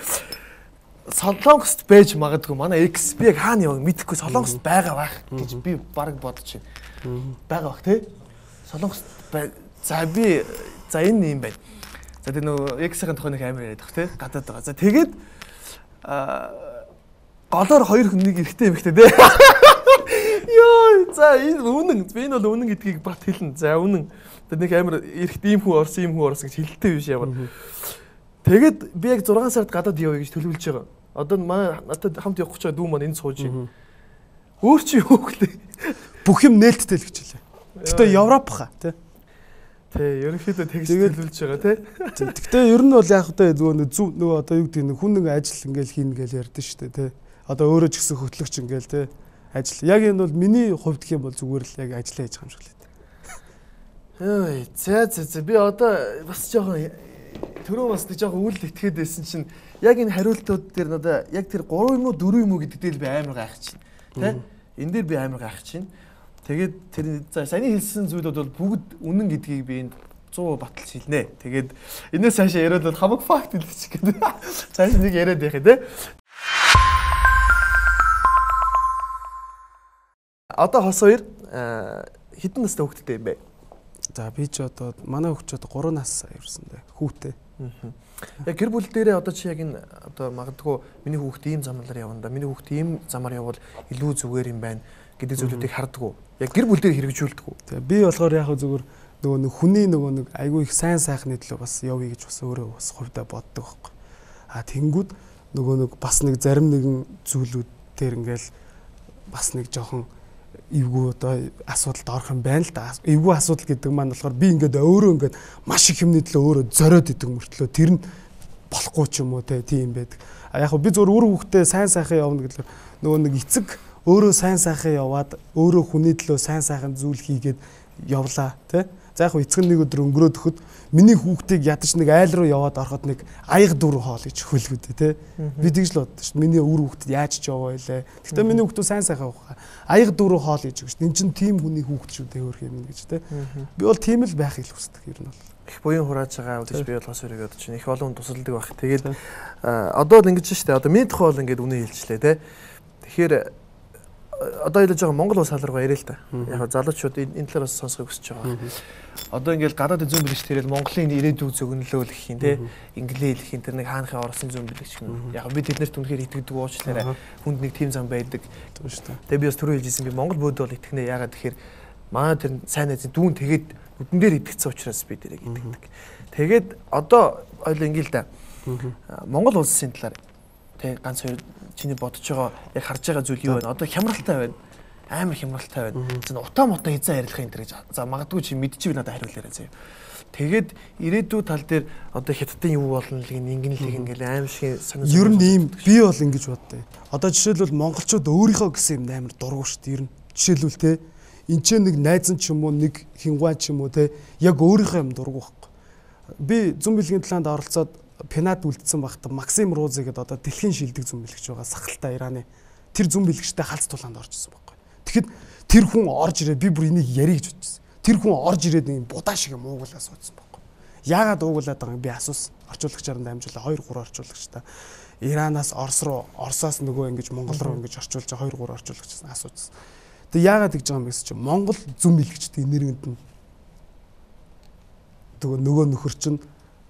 S1: Солонгост байж магадгүй манай X би яг хаана яваг мэдэхгүй Солонгост байгаа байх гэж би баг бодож байна. Байгаа бах тий. Солонгост за би за энэ юм байна. За тэр нөгөө X-ийн тухайн нэг камер яриад бах тий. Гадаад байгаа. За тэгээд голоор хоёр хүн нэг эрэгтэй эмэгтэй тий. Йоо за энэ үнэн би энэ бол үнэн гэдгийг бат хэлнэ. За үнэн. Тэр нэг камер эрэгтэй юм хүү орсон гэж хэлэлтэй биш ямар. Тэгээд би яг 6 сард гадаад явъя гэж төлөвлөж байгаа. Одоо манай надад хамт явах гэж байгаа дүү маань энд сууж байна. Өөр чи юу гэлээ.
S4: Бүх юм нээлттэй л гэж хэлээ. Гэтэ Европ хаа тий.
S1: Тий, ерөнхийдөө тэгж төлөвлөж байгаа тий.
S4: Гэтэ ер нь бол яг одоо нөгөө одоо юу гэдэг нь хүн нэг ажил ингээл хийнэ гэж ярьдэн шүү дээ тий. Одоо өөрөө ч гэсэн хөтлөгч ингээл тий. Ажил. Яг энэ бол миний хувьд гэх юм бол зүгээр л яг ажиллаа хийж байгаа юм шиг л дээ.
S1: Ой, за би одоо бас жоохон түрүү бас нэг жоохон үйл итгээд байсан чинь яг энэ хариултууд дээр надаа яг тэр 3 юм уу 4 юм уу гэдэг дээр би амар гайхаж байна. Тэ? энэ дээр би амар гайхаж байна. Тэгээд тэр саяны хэлсэн зүйлүүд бол бүгд үнэн гэдгийг би энд 100 баталж хэлнэ. Тэгээд энэс цаашаа яриад бол хамаг факт хэлчих гээд. Цааш нэг яриад байх тий. Одоо хос хоёр хэдэн настай хүүхэдтэй юм бэ?
S4: За би ч одоо манай хүүхд ч одоо 3 нас ирсэн дээ. Хүүтэй.
S1: Яг гэр бүл дээрээ одоо чи яг энэ одоо магадгүй миний хүүхд ийм замаар явна да. Миний хүүхд ийм замаар явбал илүү зүгээр юм байна гэдэг зүйлүүдийг хардггүй. Яг гэр бүл дээр хэрэгжүүлдэг үү?
S4: Тэгээ би болохоор яг зүгээр нөгөө нэг хүний нөгөө нэг айгүй их сайн сайхны төлөө бас явъя гэж бас өөрөө бас хувьдаа боддог байхгүй. Тэнгүүд нөгөө нэг бас нэг зарим нэгэн зүйлүүд дээр ингээл бас нэг жоохон эвгүй одоо асуудалд орох юм байна л да. Эвгүй асуудал гэдэг маань болохоор би ингээд өөрөө ингээд маш их юмны төлөө өөрөө зориод идэг мөртлөө тэр нь болохгүй ч юм уу тийм байдаг. Яг би зөвөр үр хүүхдээ сайн сайхан явна гэхэлэр нөгөө нэг эцэг өөрөө сайн сайхан яваад өөрөө хүний төлөө сайн сайхан зүйл хийгээд явлаа тий. За яг эцэг нэг өдөр өнгөрөөд өгөхөд миний хүүхдийг ядаж нэг айл руу яваад ороход нэг аяга дүр хоол гэж хөлгөдөө тий. Би тэгж л боддоо шүү дээ. Миний үр хүүхдэд яаж ч яваа илээ. Гэхдээ миний хүүхдүүд сайн сайхан явах. Аяга дүр хоол гэж өгч. Энд чинь тийм хүний хүүхд шүү дээ өөр юм гэж тий. Би бол тийм л байхыг хүсдэг ер нь бол.
S1: Их буян хурааж байгаа гэж би бол хос өрөг бодож байна. Их олон тусалдаг байх. Тэгээд одоо л ингэж шүү дээ. Одоо миний тухай бол ингэж үнэ хэлчлээ тий. Тэгэхээр одоо илж байгаа Монгол улс халаргаа ярил л та. Яг залуучууд энэ талаар бас сонсохыг хүсэж байгаа. Одоо ингээл гадаад зүүн бэлэгч тэрэл Монголын ирээдүйг зөгнөлөө гэх юм те. Инглээ хэлэх юм тэр нэг хаанхын орсон зүүн бэлэгч гэнэ. Яг би тэднэрт үнэхээр итгэдэг уучлаарай. Хүнд нэг тийм зам байдаг шүү дээ. Тэгээ би бас түрүү хэлжсэн би Монгол бөөд бол итгэнэ. Ягаад тэгэхээр манай тэр сайн найзын дүүн тэгээд нүдэн дээр итгэсэн учраас би тэрийг итгэдэг. Тэгээд одоо ойл ингээл да. Монгол улсын талаар тэг ганц хоёр чиний бодож байгаа яг харж байгаа зүйл юу вэ? Одоо хямралтай байна. Амар хямралтай байна. Зэн утаа мутаа хизээ ярих юм дэрэж. За магадгүй чи мэдчихвэл надад хариулаарай заяа. Тэгээд ирээдүйн тал дээр одоо хятадын юу болно л ингэнэлийг ингээл аим шиг санаа.
S4: Ер нь ийм би бол ингэж боддоо. Одоо жишээлбэл монголчууд өөрийнхөө гэсэн юм амар дургу шүү дээ. Ер нь жишээлбэл те энэ ч нэг найзан ч юм уу нэг хингуан ч юм уу те яг өөрийнхөө юм дургу байхгүй. Би зүүн бэлгийн талаанд оролцоод пенат үлдсэн багт Максим Рузы гэдэг одоо дэлхийн шилдэг зүүн бэлгч байгаа сахалтай Ираны тэр зүүн бэлгчтэй халз тулаанд орж ирсэн байхгүй. Тэгэхэд тэр хүн орж ирээд би бүр энийг ярих гэж бодчихсон. Тэр хүн орж ирээд нэг будаа шиг юм уугуулаа суудсан байхгүй. Яагаад уугуулаад байгаа юм би асуусан. Орчуулагчаар дамжуулаа 2-3 орчуулагчтай. Иранаас Орос руу, Оросоос нөгөө ингэж Монгол руу ингэж орчуулж 2-3 орчуулагчаас асуусан. Тэгээ яагаад гэж байгаа юм бэ гэсэн чинь Монгол зүүн бэлгчтэй энергинд нь нөгөө нөхөр чинь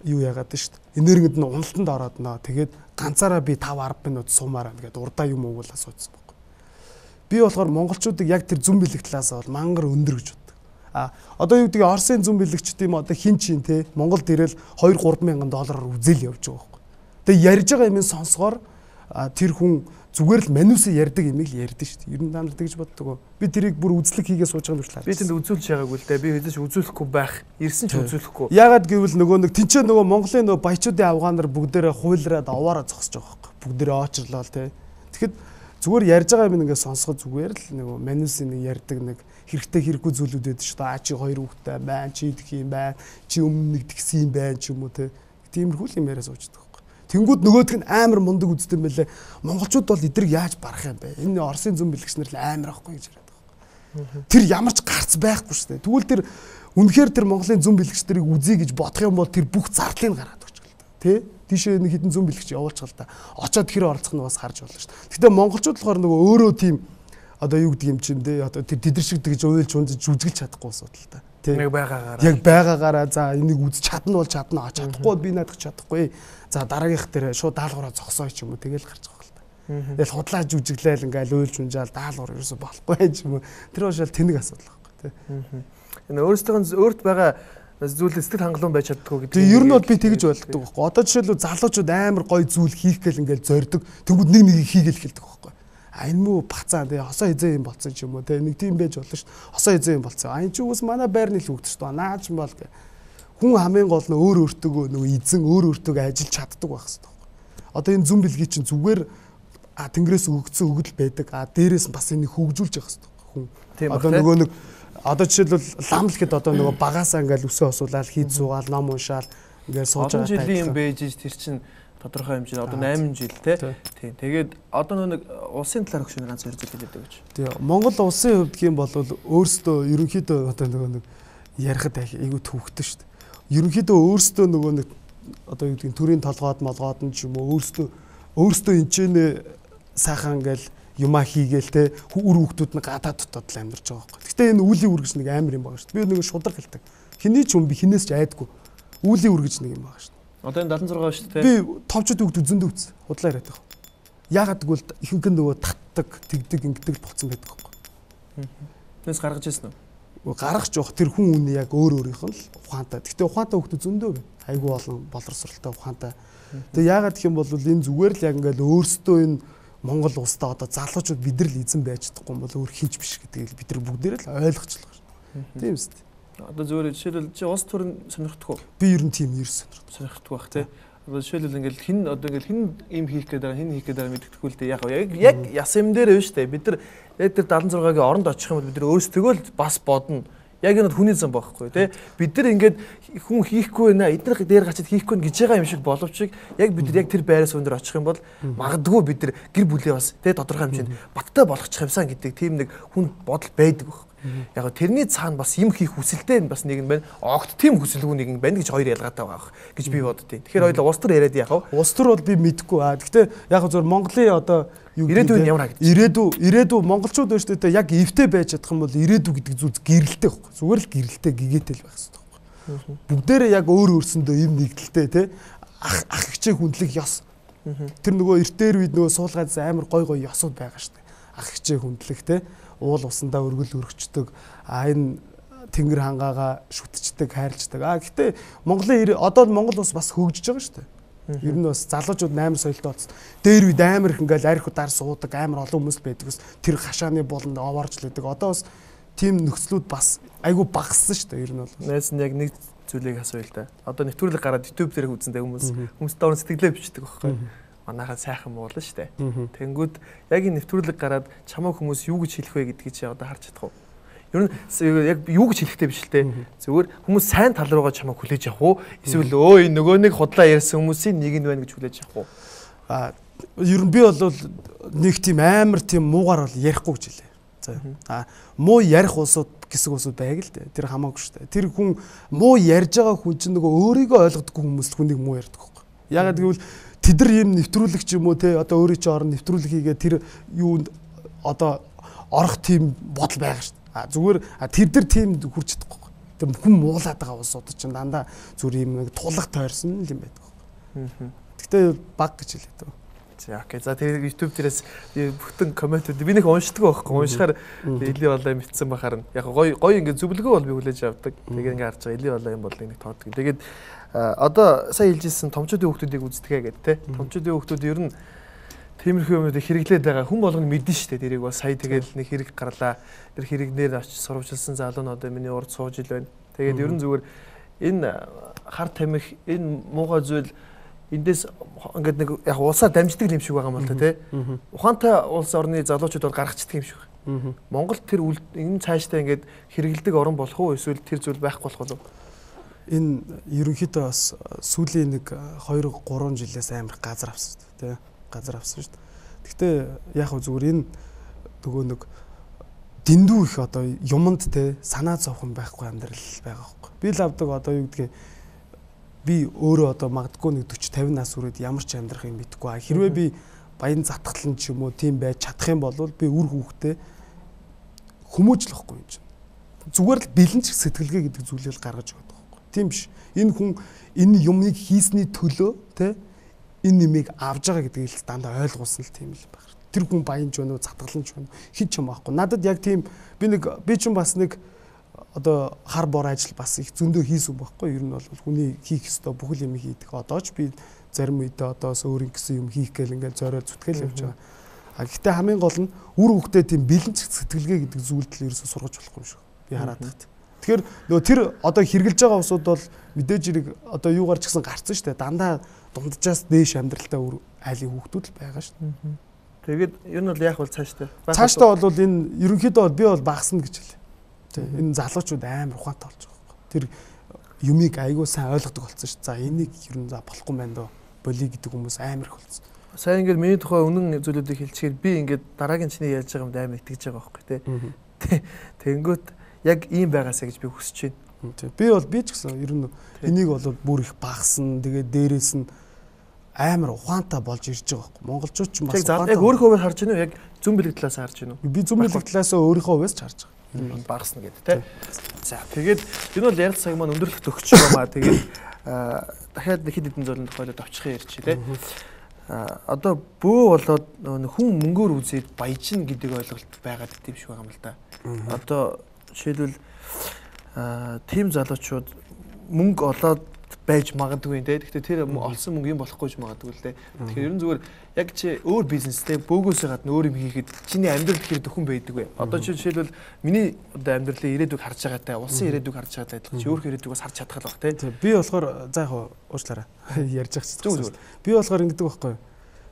S4: юу яагаад шүү дээ. Энергинд нь уналтанд ороод нөө тэгээд ганцаараа би 5-10 минут суумаар байна гэдэг урдаа юм уугуулаа суудсан байхгүй. Би болохоор монголчуудыг яг тэр зүүн бэлэг талаас бол мангар өндөр гэж боддог. Одоо юу гэдэг Оросын зүүн бэлэгчд юм одоо хин чин те Монголд ирэл 2-3 мянган доллараар үзэл явж байгаа байхгүй. Тэгээ ярьж байгаа юм сонсгоор тэр хүн зүгээр л манусаа ярьдаг юм л ярьдэн шүү дээ. Ер нь дандар тэгж боддог. Би тэрийг бүр үзлэг хийгээ сууж байгаа юм шиг.
S1: Би тэнд үзүүлж байгаагүй л дээ. Би хэзээ ч үзүүлэхгүй байх. Ирсэн ч үзүүлэхгүй.
S4: Ягаад гэвэл нөгөө нэг тэнцээ нөгөө Монголын нөгөө баячуудын авгаанаар бүгдээрээ хуйлраад овоороо зогсож байгаа байхгүй. Бүгдээрээ очрлоо те. Тэгэхэд зүгээр ярьж байгаа юм ингээд сонсоход зүгээр л нөгөө манусын нэг ярьдаг нэг хэрэгтэй хэрэггүй зүйлүүд байдаг шүү дээ. Чи хоёр хүүхдтэй байна, чи идэх юм байна, чи өмнө нэг тэгсэн юм байна ч юм уу те. Тиймэрхүү юм яриа суучдаг. Тэнгүүд нөгөөх нь амар мундаг үздэг юм байлээ. Монголчууд бол эдрийг яаж барах юм бэ? Энэ Оросын зүүн бэлгчнэр л амар ахгүй гэж яриад байгаа. Тэр ямар ч гарц байхгүй шүү дээ. Тэгвэл тэр үнэхээр тэр Монголын зүүн бэлгчдэрийг үзье гэж бодох юм бол тэр бүх зардлыг гаргаад өгч гэл та. Тэ? Тийшээ нэг хідэн зүүн бэлгч явуулчихвал та. Очоод тэр оролцох нь бас харж болно шүү дээ. Гэтэ монголчууд болохоор нөгөө өөрөө тийм одоо юу гэдэг юм чинь те одоо тэр дидэршиг гэж уйлж унж жүжиглэж чадахгүй асуудал та.
S1: Нэг байгаагаараа.
S4: Яг байгаагаараа за энийг үз чадна бол чадна. Чадахгүй би наадах чадахгүй. За дараагийнх дээр шууд даалгавраа зогсоо ч юм уу тэгэл гарч байгаа л та. Тэгэл худлаа жүжиглээл ингээл уйлж унжаал даалгавар ерөөсө болохгүй ч юм уу. Тэр уушаал тэнэг асуудал байхгүй те.
S1: Энэ өөрт байгаа зүйл сэтгэл хангалуун байж чаддгүй гэдэг.
S4: Тэгээ ер нь бол би тэгж болдог байхгүй. Одоо жишээлбэл залуучууд амар гоё зүйл хийх гээл ингээл зорддог. Тэнгүүд нэг хийгээл эхэлдэг байхгүй. Энэ мүү бацаа тэгээ хосоо хизээ юм болцсон ч юм уу те нэг тийм байж болно шүү дээ. Хосоо хизээ юм болцсон. Энэ ч үгүйс манай байрны л хөгдөж шүү дээ. Наач юм бол хүн хамгийн гол нь өөр өөртөө нөгөө эзэн өөр өөртөө ажиллаж чаддаг байх хэрэгтэй байхгүй. Одоо энэ зүүн бэлгийн чинь зүгээр тэнгэрээс өгөгдсөн өгдөл байдаг. Дээрээс нь бас энийг хөгжүүлж явах хэрэгтэй хүн. Одоо нөгөө нэг одоо жишээлбэл лам л хэд одоо нөгөө багаасаа ингээл өсөө осуулаад хийд суугаал ном уншаал ингээл сууж байгаа.
S1: Олон жилийн юм байж тэр чинь Тодорхой хэмжээ одоо 8 жил тийм. Тэгээд одоо нэг улсын талаар хөшөө ганц хоёр зүйл хэлээд өгөөч.
S4: Тийм. Монгол улсын хувьд гэх юм бол өөрсдөө ерөнхийдөө одоо нэг ярихад айгүй төвөгтэй шүү дээ. Ерөнхийдөө өөрсдөө нөгөө нэг одоо юу гэдгийг төрийн толгойд молгоод нь ч юм уу өөрсдөө энэчнээ сайхан ингээл юмаа хийгээл те үр хүүхдүүд нь гадаад дотоод л амьдарч байгаа байхгүй. Гэхдээ энэ үлийн үр гэж нэг амар юм байгаа шүү дээ. Би нэг шудраг хэлдэг. Хиний ч юм би хинээс ч айдгүй. Үлийн үр гэж нэг юм байгаа шүү дээ.
S1: Одоо энэ 76 шүү дээ.
S4: Би товчод хүүхд үзэндээ үз. Худлаа яриад байгаа. Яагаад гэвэл ихэнх нь нөгөө татдаг, тэгдэг, ингэдэг болцсон байдаг байхгүй.
S1: Тэрс гаргаж ирсэн үү?
S4: Гаргаж явах тэр хүн үнэ яг өөрийнх нь л ухаантай. Гэхдээ ухаантай хүүхд зөндөө байна. Айгүй олон боловсралтай ухаантай. Тэгээ яагаад гэх юм бол энэ зүгээр л яг ингээл өөрсдөө энэ Монгол улстай одоо залуучууд бид нар л эзэн байж чадахгүй бол өөр хинч биш гэдгийг бид нар бүгдээрээ л ойлгочлаа шүү. Тийм үст.
S1: Одоо зүгээр жишээлбэл чи улс төрн сонирхдаггүй.
S4: Би ер нь тийм ерс
S1: сонирхдаггүй бах тий. Одоо жишээлбэл ингээл хин ийм хийх гээд байгаа хин хийх гээд байгаа мэддэхгүй л дээ. Яг яс юм дээр байна шүү дээ. Бид нар яг тэр 76-гийн оронд очих юм бол бид нар өөрсдөө л бас бодно. Яг энэ хүний зам байхгүй тий. Бид нар ингээд хүн хийхгүй байна. Эдгээр дээр гачаад хийхгүй гэж байгаа юм шиг боловч яг бид нар яг тэр байраас өндөр очих юм бол магадгүй бид нар гэр бүлээ бас тий тодорхой хэмжээнд баттай болгочих юмсан гэдэг тийм нэг хүн бодол байдаг байх. Яг тэрний цаана бас юм хийх хүсэлтэй бас нэг юм байна. Огт тийм хүсэлгүй нэг юм байна гэж хоёр ялгаатай байгаа гэж би боддیں۔ Тэгэхээр хоёул улс төр яриад яах вэ?
S4: Улс төр бол би мэдэхгүй. Гэхдээ яг зөв Монголын одоо
S1: ирээдүйн ямар хагд?
S4: Ирээдүй монголчууд байна шүү дээ. Яг эвтэй байж чадах юм бол ирээдүй гэдэг зүйл гэрэлтэй байхгүй. Зүгээр л гэрэлтэй гэгээтэй л байх хэрэгтэй байхгүй. Бүгдээрээ яг өөр өөрсөндөө юм нэгдэлтэй тий. Ах хичээ хүндлэх ёс. Тэр нөгөө эртээр үед нөгөө суулгаад амар гой ёсууд байгаа шүү дээ. Ах хичээ хүндлэх тий. Уул усандаа өргөл өргөчдөг. Энэ тэнгэр хангаагаа шүтчихдэг, хайрлцдаг. Гэхдээ Монголын одоо Монгол улс бас хөгжиж байгаа шүү дээ. Ер нь бас залуучууд амар соёлтой болсон. Дээр үед амар их ингээл арх удаар суудаг, амар олон хүмүүс байдаг ус. Тэр хашааны болонд овоорч л байдаг. Одоо бас тийм нөхцлүүд бас айгүй багассан шүү дээ. Ер нь бол.
S1: Найс нь яг нэг зүйлийг асууя л да. Одоо нэвтрүүлэг гараад YouTube дээр үзэндээ хүмүүстэй орон сэтгэлээ бичдэг байхгүй. Манайхаа сайхан муулна штэ. Тэнгүүд яг энэ нэвтрүүлэг гараад чамаа хүмүүс юу гэж хэлэх вэ гэдгийг чи одоо харж чадах уу? Ер нь яг юу гэж хэлэхтэй биш л те. Зүгээр хүмүүс сайн тал руугаа чамаа хүлээж авах уу? Эсвэл өө энэ нөгөө нэг худлаа ярьсан хүмүүсийн нэг нь байна гэж хүлээж авах уу?
S4: Ер нь би бол нэг тийм амар тийм муугаар бол ярихгүй гэж хэлээ. За. Муу ярих улсууд хэсэг улсууд байг л дээ. Тэр хамаагүй штэ. Тэр хүн муу ярьж байгаа хүн чинь нөгөө өөрийгөө ойлгодоггүй хүмүүс хүнийг муу ярьдаг байхгүй. Ягаад гэвэл тэд нар юм нэвтрүүлэг ч юм уу те одоо өөрийн чинь орон нэвтрүүлэг хийгээ тэр юунд одоо орох тийм бодол байгаа шүү дээ. Зүгээр тэр нар тийм хүрч чадахгүй. Тэр хүн муулаад байгаа улсууд чинь дандаа зүгээр юм нэг тулах тойрсон л юм байдаг. Гэхдээ баг гэж хэлээд.
S1: За окей. За тэр YouTube дээрээс бүтэн комментүүд би нэг уншдаг байхгүй. Уншихаар Эли болоо мэдсэн бахаар яг гоё ингээд зөвлөгөө бол би хүлээж авдаг. Тэгээд ингээд харж байгаа Эли болоо юм бол нэг тооддаг. Тэгээд одоо сая хэлжсэн томчуудын хүүхдүүдийг үздэгэй гэдэг те. Томчуудын хүүхдүүд ер нь тиймэрхүү юмнуудыг хэрэглээд байгаа хүн болгоно мэднэ шүү дээ. Тэрийг бас сая тэгэл нэг хэрэг гарлаа. Тэр хэрэгнээр очиж сурвалжилсан залуу нь одоо миний урд сууж ил байна. Тэгээд ер нь зүгээр энэ хар тамхи энэ муухай зүйл эндээс ингээд нэг яг улсаар дамждаг юм шиг байгаа юм л та тий. Ухаантай улс орны залуучууд бол гаргацдаг юм шиг байна. Монгол тэр энэ цаашдаа ингээд хэрэгэлдэг орн болох уу эсвэл тэр зүйл байхгүй болох уу?
S4: Энэ ерөнхийдөө бас сүүлийн нэг 2-3 жилээс амар газар авсан шүү дээ тий. Газар авсан шүү дээ. Гэхдээ яг хөө зүгээр энэ нөгөө нэг дэндүү их одоо юмд тий санаа зовхон байхгүй амьдрал байгаа байхгүй. Би л авдаг одоо юу гэдгийг би өөрөө одоо магадгүй нэг 40-50 нас хүрээд ямар ч амьдрах юм мэдэхгүй. Хэрвээ би баян затгалан ч юм уу тийм байж чадах юм бол би үр хүүхдээ хүмүүжлэхгүй юм чинь. Зүгээр л бэлэнч сэтгэлгээ гэдэг зүйлийг гаргаж өгöd байхгүй. Тийм биш. Энэ хүн энэ юмыг хийсний төлөө те энэ нэмийг авж байгаа гэдгийг л дандаа ойлгуулсан л тийм л байх. Тэр хүн баян ч өнөө затгалан ч өнөө хин ч юм байхгүй. Надад яг тийм би ч бас нэг одоо хар бор ажил бас их зөндөө хийсэн байхгүй. Ер нь бол хүний хийх ёстой бүхэл юм хийдэг. Одоо ч би зарим үедээ одоос өөрийн гэсэн юм хийх гээл ингээд зориод зүтгэл явж байгаа. Гэхдээ хамгийн гол нь үр хүүхдээ тийм бэлэнч сэтгэлгээ гэдэг зүйлд л ерөөсө сургаж болохгүй юм шиг би хараад байна. Тэгэхээр нөгөө тэр одоо хэрглэж байгаа усуд бол мэдээж хэрэг одоо юугаар ч гэсэн гарцсан шүү дээ. Дандаа дунджаас дээш амьдралтай айлын хүүхдүүд л байгаа шүү дээ.
S1: Тэгээд ер нь бол яг бол цааштай.
S4: Цааштай бол энэ ерөнхийдөө би бол багасна гэж хэлээ. Энэ залуучууд амар ухаантай болж байгаа байхгүй. Тэр юмыг айгүй сайн ойлгодог болсон шүү. За энийг ер нь за болохгүй юм байна дөө болий гэдэг хүмүүс амар их болсон.
S1: Сайн ингээд миний тухай үнэн зүйлүүдийг хэлчихээр би ингээд дараагийн чиний ярьж байгаа юм амар итгэж байгаа байхгүй тий. Тэнгүүт яг ийм байгаасаа гэж би хүсэж байна.
S4: Би бол би ч гэсэн ер нь энийг бол бүр их багсан. Тэгээд дээрээс нь амар ухаантай болж ирж байгаа байхгүй. Монголчууд ч бас
S1: ухаантай. Яг өөрийнхөө хувьд харж байна уу? Яг зүн бэлэг талаас харж байна уу?
S4: Би зүн бэлэг талаас өөрийнхөө хувьд ч харж байгаа.
S1: Багасна гэдэг тий. За тэгээд энэ бол ярилцлага цаг маань өндөрлөлт өгч байгаамаа. Тэгээд дахиад хэд хэдэн зүйлийн тухайлд авчихсан ярьж тий. Одоо бөө болоод хүн мөнгөөр үзээд баяжна гэдэг ойлголт байгаад идэв шиг байгаа юм л да. Одоо жишээлбэл тим залуучууд мөнгө олоод байж магадгүй те. Гэхдээ тэр олсон мөнгө юм болохгүй ч магадгүй л те. Тэгэхээр ерөн зүгээр яг чи өөр бизнестэй бөөгөөсөө гадна өөр юм хийхэд чиний амьдрал хэр дөхөн байдаг вэ? Одоо жишээлбэл миний одоо амьдралын ирээдүйг харж байгаатай улсын ирээдүйг харж байгаатай адилхан чи өөрийнхөө ирээдүйгээс харж чадах л баг те.
S4: Би болохоор за яг уучлаарай ярьж байгаа ч би болохоор ингэдэг байхгүй.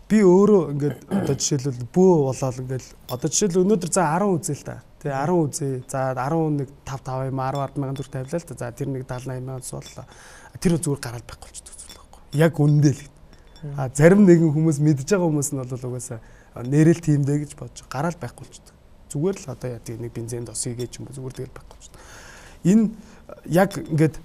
S4: Би өөрөө ингээд одоо жишээлбэл бөө болоод ингээд одоо жишээлбэл өнөөдөр за 10 үзээ л та. Тэгээ 10 үзээ. За 11 5 юм 10 мянган төгрөг тавилаа л та. За тэр нэг 70 80 мянган боллоо. Тэр зүгээр гараад байхгүй болчихдог зүйл байхгүй. Яг үндэ л. Зарим нэгэн хүмүүс мэдж байгаа хүмүүс нь бол угаасаа нэрэл тиймдээ гэж бодож гараад байхгүй болчихдог. Зүгээр л одоо яа тийм нэг бензин досыг гэж юм зүгээр тэгэл байхгүй болчихдог. Энэ яг ингээд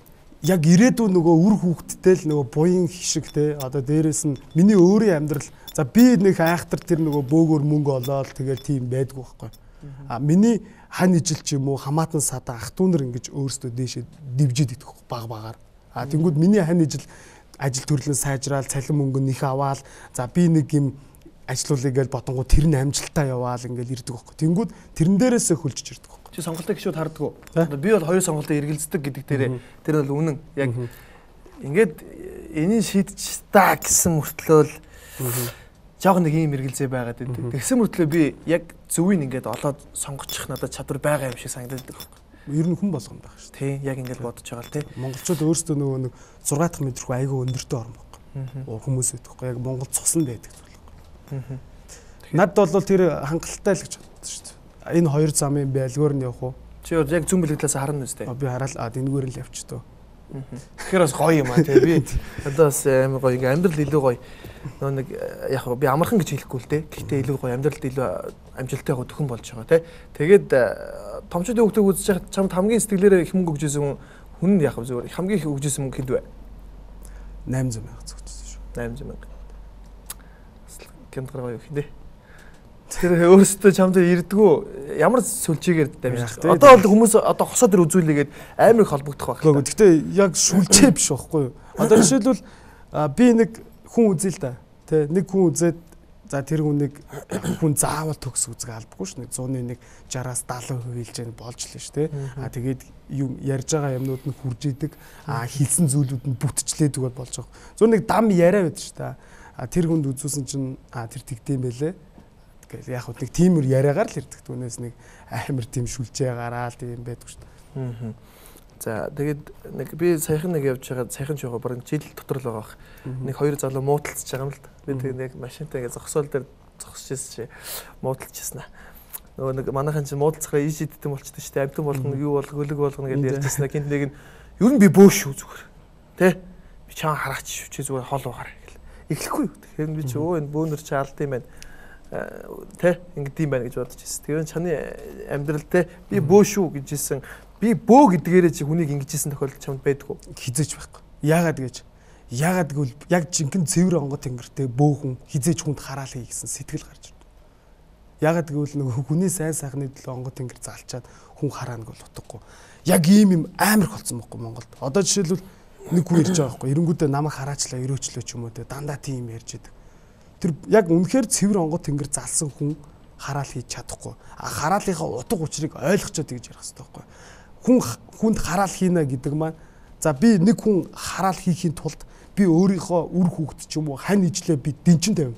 S4: яг ирээдүйн нөгөө үр хүүхдтэй л нөгөө буян хишиг те одоо дээрэс нь миний өөрийн амьдрал за би нэг айхтар тэр нөгөө бөөгөр мөнгө олоод тэгээд тийм байдгүй байхгүй. Миний хань ижил ч юм уу хамаатан садаа ах дүүнэр ингэж өөрсдөө дээшээ дивжид идэх баг багаар. Тэнгүүд миний хань ижил ажил төрлөн сайжраал цалин мөнгө нөх аваал за би нэг юм ажиллуулъя гэж бодонгоо тэр нь амжилтаа яваал ингээл ирдэг байхгүй. Тэнгүүд тэрэн дээрээсээ хөлжиж ирдэг.
S1: Чи сонголтыг гişүүд хардггүй. Би бол хоёр сонголтыг эргэлздэг гэдэг дээрээ тэр бол үнэн. Яг ингээд энийг шийдчих та гэсэн мөртлөө л жоох нэг юм эргэлзээ байгаад байдаг. Тэгсэн мөртлөө би яг зөвийг ингээд олоод сонгочих надад чадвар байгаа юм шиг санагдаад байдаг.
S4: Ер нь хүн болгоно байх шүү.
S1: Тий, яг ингээд бодож байгаа л тий.
S4: Монголчууд өөрсдөө нөгөө нэг 6 дахь мэдрэх айгүй өндөртэй орн байхгүй. Хүмүүс өгөхгүй яг Монгол цусн байдаг зүйл байхгүй. Над бол тэр хангалттай л гэж боддог шүү дээ. Энэ хоёр замын байлгуур нь явах уу?
S1: Чи яг зүн бэлэг талаас харна үстэй.
S4: Би хараад энэгээр л явчихтоо.
S1: Тэгэхээр бас гоё юм аа тий. Би одоо бас амар гоё ингээ амьдрал илүү гоё. Нөө нэг яг би амархан гэж хэлэхгүй л дээ. Гэхдээ илүү гоё амьдралд илүү амжилттай гоё төхөн болж байгаа тий. Тэгээд томчуудын хөвгтөг үзэж чамд хамгийн сэтгэлээрээ их мөнгө өгжсэн хүн яг зөвөр хамгийн их өгжсэн мөнгө хэд вэ?
S4: 800 мянга зөвчсөн шүү.
S1: 800 мянга. Гэнтгэр гоё юм дээ. Тэр өөрөөсөө чамд ирдгүү ямар сүлжээгээр дамжих. Одоо бол хүмүүс одоо хосоо төр үзүүлээгээд амар их холбогдох байх.
S4: Гэхдээ яг сүлжээ биш байхгүй юу? Одоо жишээлбэл би нэг хүн үзээ л да. Тэ нэг хүн үзээд за тэр хүнийг хүн заавал төгс үзэх албагүй ш. 100-ны 60-аас 70% хэлж яах болж л ш. Тэ. Тэгээд юм ярьж байгаа юмнууд нь хурж идэг. Хэлсэн зүйлүүд нь бүтчлээдэг болж байгаа. Зөв нэг дам яриа байдаг ш. Тэр хүнд үзүүлсэн чинь тэр тэгдэм байлээ. Яг хөө нэг тиймэр яриагаар л ирдэг. Түүнээс нэг амар тийм шүлжээ гараал тийм байдаг шүү дээ. За тэгээд нэг би саяхан нэг явж байгаа саяхан ч байгаа барин жил дотор л байгаа. Нэг хоёр залуу муудалцж байгаа юм л да. Би тэгээд яг машинтаа ингээ зогсоол дээр зогсож ирсэн чи муудалцчихсан аа. Нөгөө нэг манайхан чи муудалцахаа ийж идтэн болчтой шүү дээ. Амтан болгоно юу бол хөлөг болгоно гэж ярьжсэн. Гинт нэг нь ер нь би бөөш шүү зүгээр. Тэ? Би чаан хараач шүү чи зүгээр хол угаар гэл. Эхлэхгүй юу. Тэгэхээр би чи энэ бөөнөр чи алд юм байна. Тэ ингэ тийм байна гэж бодож ирсэн. Тэгэхээр чаны амьдрал те би бөө шүү гэж хэлсэн. Би бөө гэдгээрээ чи хүнийг ингэж хэлсэн тохиолдол чамд байдгүй. Хизээч байхгүй. Яагаад гэж? Яагаад гэвэл яг жинхэнэ цэвэр онгот тэнгэртэй бөө хүн хизээч хүнд хараал хий гэсэн сэтгэл гарч ирдэг. Яагаад гэвэл нөгөө хүний сайн сайхны төлөө онгот тэнгэр залчаад хүн хараана гэж утгагүй. Яг ийм юм амар их болсон байхгүй Монголд. Одоо жишээлбэл нэг хүн ирж байгаа байхгүй. Эренгүүдээ намайг хараачлаа, өрөөчлөө ч юм уу те дандаа тийм ярьж идэг. Тэр яг үнэхээр цэвэр онгот тэнгэр залсан хүн хараал хийж чадахгүй. Хараалынхаа утга учирыг ойлгочоод гэж ярих хэрэгтэй байхгүй. Хүнд хараал хийнэ гэдэг маань за би нэг хүн хараал хийхийн тулд би өөрийнхөө үр хүүхэд ч юм уу хань ижлээ би дэнчин тавина.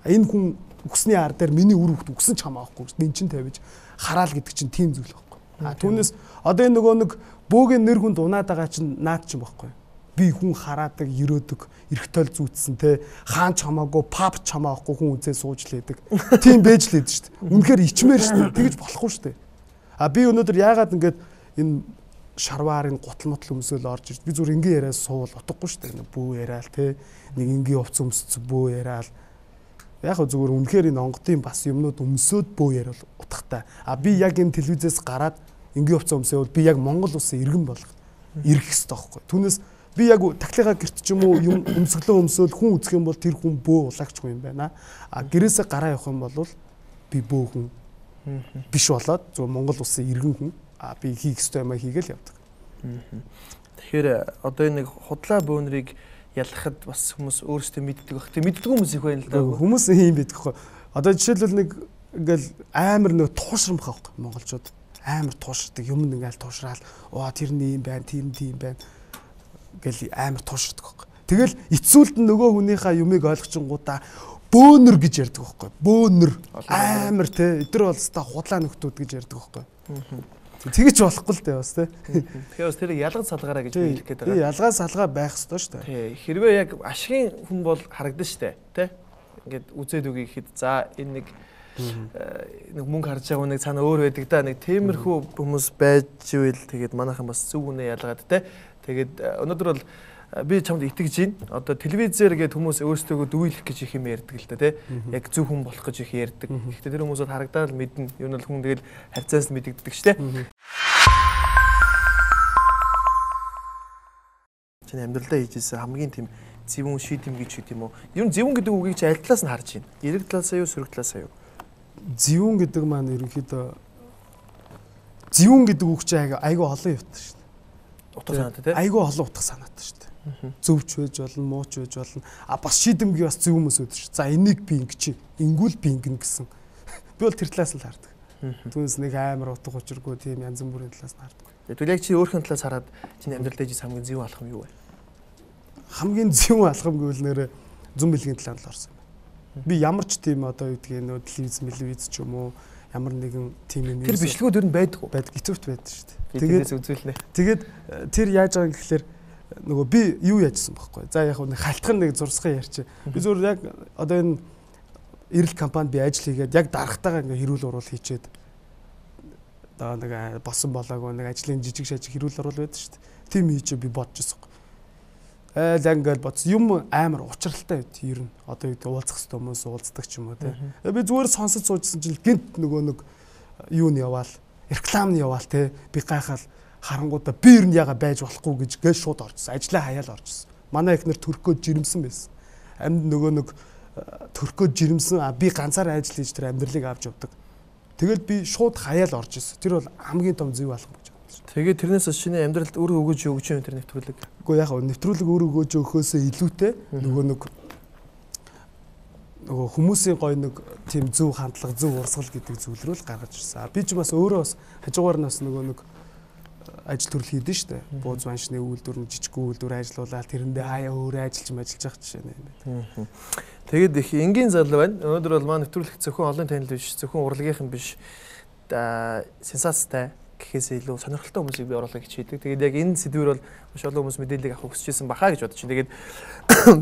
S4: Энэ хүн үгсний ар дээр миний үр хүүхэд үгсэн ч хамаахгүй дэнчин тавьж хараал гэдэг чинь тийм зүйл байхгүй. Түүнээс одоо энэ нөгөө нэг бөөгийн нэр хүнд унаад байгаа чинь наад чинь байхгүй. Би хүн хараадаг, ерөөдөг, эргтойл зүүцсэн те хаан ч хамаагүй, пап ч хамаагүй хүн үзээ сууж лээдэг. Тийм байж лээд шүү дээ. Үнэхээр ичмээр шүү дээ. Тэгэж болохгүй шүү дээ. Би өнөөдөр яагаад ингэж энэ шарваарын гутал мутал өмсөөл орж ирж би зүгээр ингээ яриад суувал утгагүй шүү дээ. Бүү яриад те нэг ингээ хувц өмсөц бүү яриад яг хөө зүгээр үнэхээр энэ онгодын бас юмнууд өмсөөд бөө яриад утгатай. А би яг энэ телевизээс гараад ингээ хувц өмсөөл би яг Монгол улсын иргэн болох ирэх ёстой байхгүй. Түүнээс би яг тахлыгаа гэрт ч юм уу юм өмсгөлөө өмсөөл хүн үзэх юм бол тэр хүн бөө улаагчгүй юм байна. А гэрээсээ гараа явах юм бол би бөө хүн биш болоод зөв Монгол улсын иргэн хүн би хийх ёстой юмаа хийгээл явдаг.
S1: Тэгэхээр одоо энэ нэг худлаа бөөнрийг ялахад бас хүмүүс өөрсдөө мэддэг баг. Тэг мэддэг хүмүүс их байна л да.
S4: Хүмүүс ийм байдаг хөө. Одоо жишээлбэл нэг ингээл амар нөө туушрамх авах монголчууд амар туушрдаг юм ингээл туушраал тэр нь юм байна, тийм байна гэл амар туушрдаг байхгүй. Тэгэл эцүүлд нь нөгөө хүнийхээ юмыг ойлгочингуудаа бөөнөр гэж ярьдаг байхгүй. Бөөнөр амар те өдөр болстой худлаа нөхдүүд гэж ярьдаг байхгүй. Тэгэж болохгүй л дээ бас тий.
S1: Тэгэхээр бас тэрийг ялган салгаараа гэж хэлэх гээд байгаа.
S4: Тий, ялган салгаа байх ёстой шүү дээ.
S1: Тий, хэрвээ яг ашигын хүн бол харагдана шүү дээ, тий. Ингээд үзээд үгүй гэхэд за энэ нэг мөнгө харж байгаа нэг цаана өөр байдаг да. Нэг тиймэрхүү хүмүүс байж ивэл тэгээд манайхан бас зөв үнэ ялгаад тий. Тэгээд өнөөдөр бол би чамд итгэж байна. Одоо телевизээр гээд хүмүүс өөрсдөө дүүлэх гэж их юм ярьдаг л да тий. Яг зөв хүн болох гэж их ярьдаг. Гэхдээ тэр хүмүүс бол харагдаад мэднэ. Юу нь бол хүн тэгэл харьцаас мэдэгддэг шүү дээ. Чиний амьдралдаа хийжсэн хамгийн тийм зөвүүн шийдэм гэж үү юм уу? Ер нь зөвүүн гэдэг үгийг чи аль талаас нь харж байна? Эрэг талаасаа юу, сөрөг талаасаа юу?
S4: Зөвүүн гэдэг маань ерөнхийдөө зөвүүн гэдэг үг чи айгүй олон явдаг шүү дээ.
S1: Утга санаатай тий.
S4: Айгүй олон утга санаатай шүү дээ. Зөвч байж болно, мууч байж болно. Бас шийдэмгий бас зөв хүмүүс өдөр шүү. За энийг би ингэж ингүүл би ингэн гэсэн. Би бол тэр талаас л хардаг. Түүнээс нэг амар утга учиргүй тийм янз бүрийн талаас нь хардаг.
S1: Тэгвэл яг чи өөрхөн талаас хараад чиний амьдралдаа хийж хамгийн зөв алхам юу вэ?
S4: Хамгийн зөв алхам гэвэл нэрэ зүн бэлгийн талаар л орсон юм. Би ямар ч тийм одоо юу гэдгийг нөө телевиз ч юм уу ямар нэгэн тийм юм.
S1: Тэр бичлэгүүд ер нь байдаг уу?
S4: Байдаг, итэвч байдаг шүү дээ.
S1: Тэгээд үзүүлнэ.
S4: Тэгээд тэр яаж байгаа юм гэхэлэр нөгөө би юу яажсан байхгүй. За яг нэг халтхан нэг зурсган ярьчих. Би зөвхөн яг одоо энэ эрэл компанид би ажил хийгээд яг дарагтайгаа ингээ хэрүүл уруул хийчээд одоо нэг босон болоогүй нэг ажлын жижиг шажиг хэрүүл уруул байдаг шүү дээ. Тим хийчээ би бодож байсан. Л ингээл бодсон юм амар учралтай байд ер нь. Одоо юу гэдэг уулзах хэвээр хүмүүс уулздаг ч юм уу те. Би зүгээр сонсож суужсэн чинь гинт нөгөө нэг юу нь яваал, реклам нь яваал те. Би гайхаал харангуудаа би ер нь яга байж болохгүй гэж гээ шууд орчихсон. Ажлаа хаяал орчихсон. Манай ихнэр төрхөө жирэмсэн байсан. Амьд нөгөө нэг төрхөө жирэмсэн би ганцаараа ажил хийж тэр амьдралыг авч явдаг. Тэгэл би шууд хаяал орж ирсэн. Тэр бол хамгийн том зөв алхам гэж байна.
S1: Тэгээд тэрнээс шинэ амьдралд өөр өгөөж өгч юм тэр нэвтрүүлэг.
S4: Үгүй яг нэвтрүүлэг өөр өгөөж өгөхөөсөө илүүтэй нөгөө хүмүүсийн гой нэг тийм зөв хандлага, зөв урсгал гэдэг зүйл рүү л гаргаж ирсэн. Би ч бас өөрөө бас хажуугаар нь бас нөгөө нэг ажил төрөл хийдэн штэ. Бууз баншны үйлдвэр, жижиг үйлдвэр ажиллаулаад тэрэндээ хаяа өөрөө ажиллаж явах жишээ юм байна.
S1: Тэгээд их энгийн залуу байна. Өнөөдөр бол маань нэвтрүүлэх зөвхөн олон танил биш, зөвхөн урлагийнхан биш. Сенсацтай гэхээс илүү сонирхолтой хүмүүсийг би оруулах гэж хийдэг. Тэгээд яг энэ сэдвэр бол маш олон хүмүүс мэдээллийг авах хүсэж байсан бахаа гэж бодож чинь. Тэгээд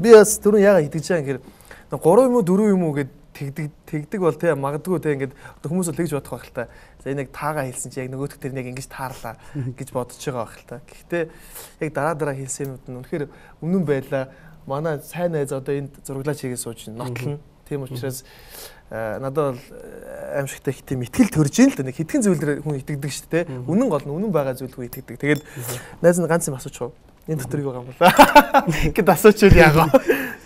S1: би бас түрүүн яагаад итгэж байгаа юм гэхээр 3 юм уу 4 юм уу гэд тэгдэг бол тий магадгүй тий ингээд хүмүүс бол тэгж бодох байх л та. За энэ яг таагаа хэлсэн чи яг нөгөөдөх тэр нэг ингэж таарлаа гэж бодож байгаа байх л та. Гэхдээ яг дараа хэлсэн юмуд нь үнэхээр үнэн байлаа. Манай сайн найз одоо энд зураглаач хийгээ сууж нотлно. Тийм учраас надад бол аимшигтай их тийм итгэл төрж ийн л да. Нэг хэдхэн зүйл дээр хүн итгэдэг шүү дээ. Үнэн гол нь үнэн байгаа зүйл хүн итгэдэг. Тэгээд найз нь ганц юм асуучих уу? Энэ дотор юу байгаа юм бол гэд асуучвал яагаа.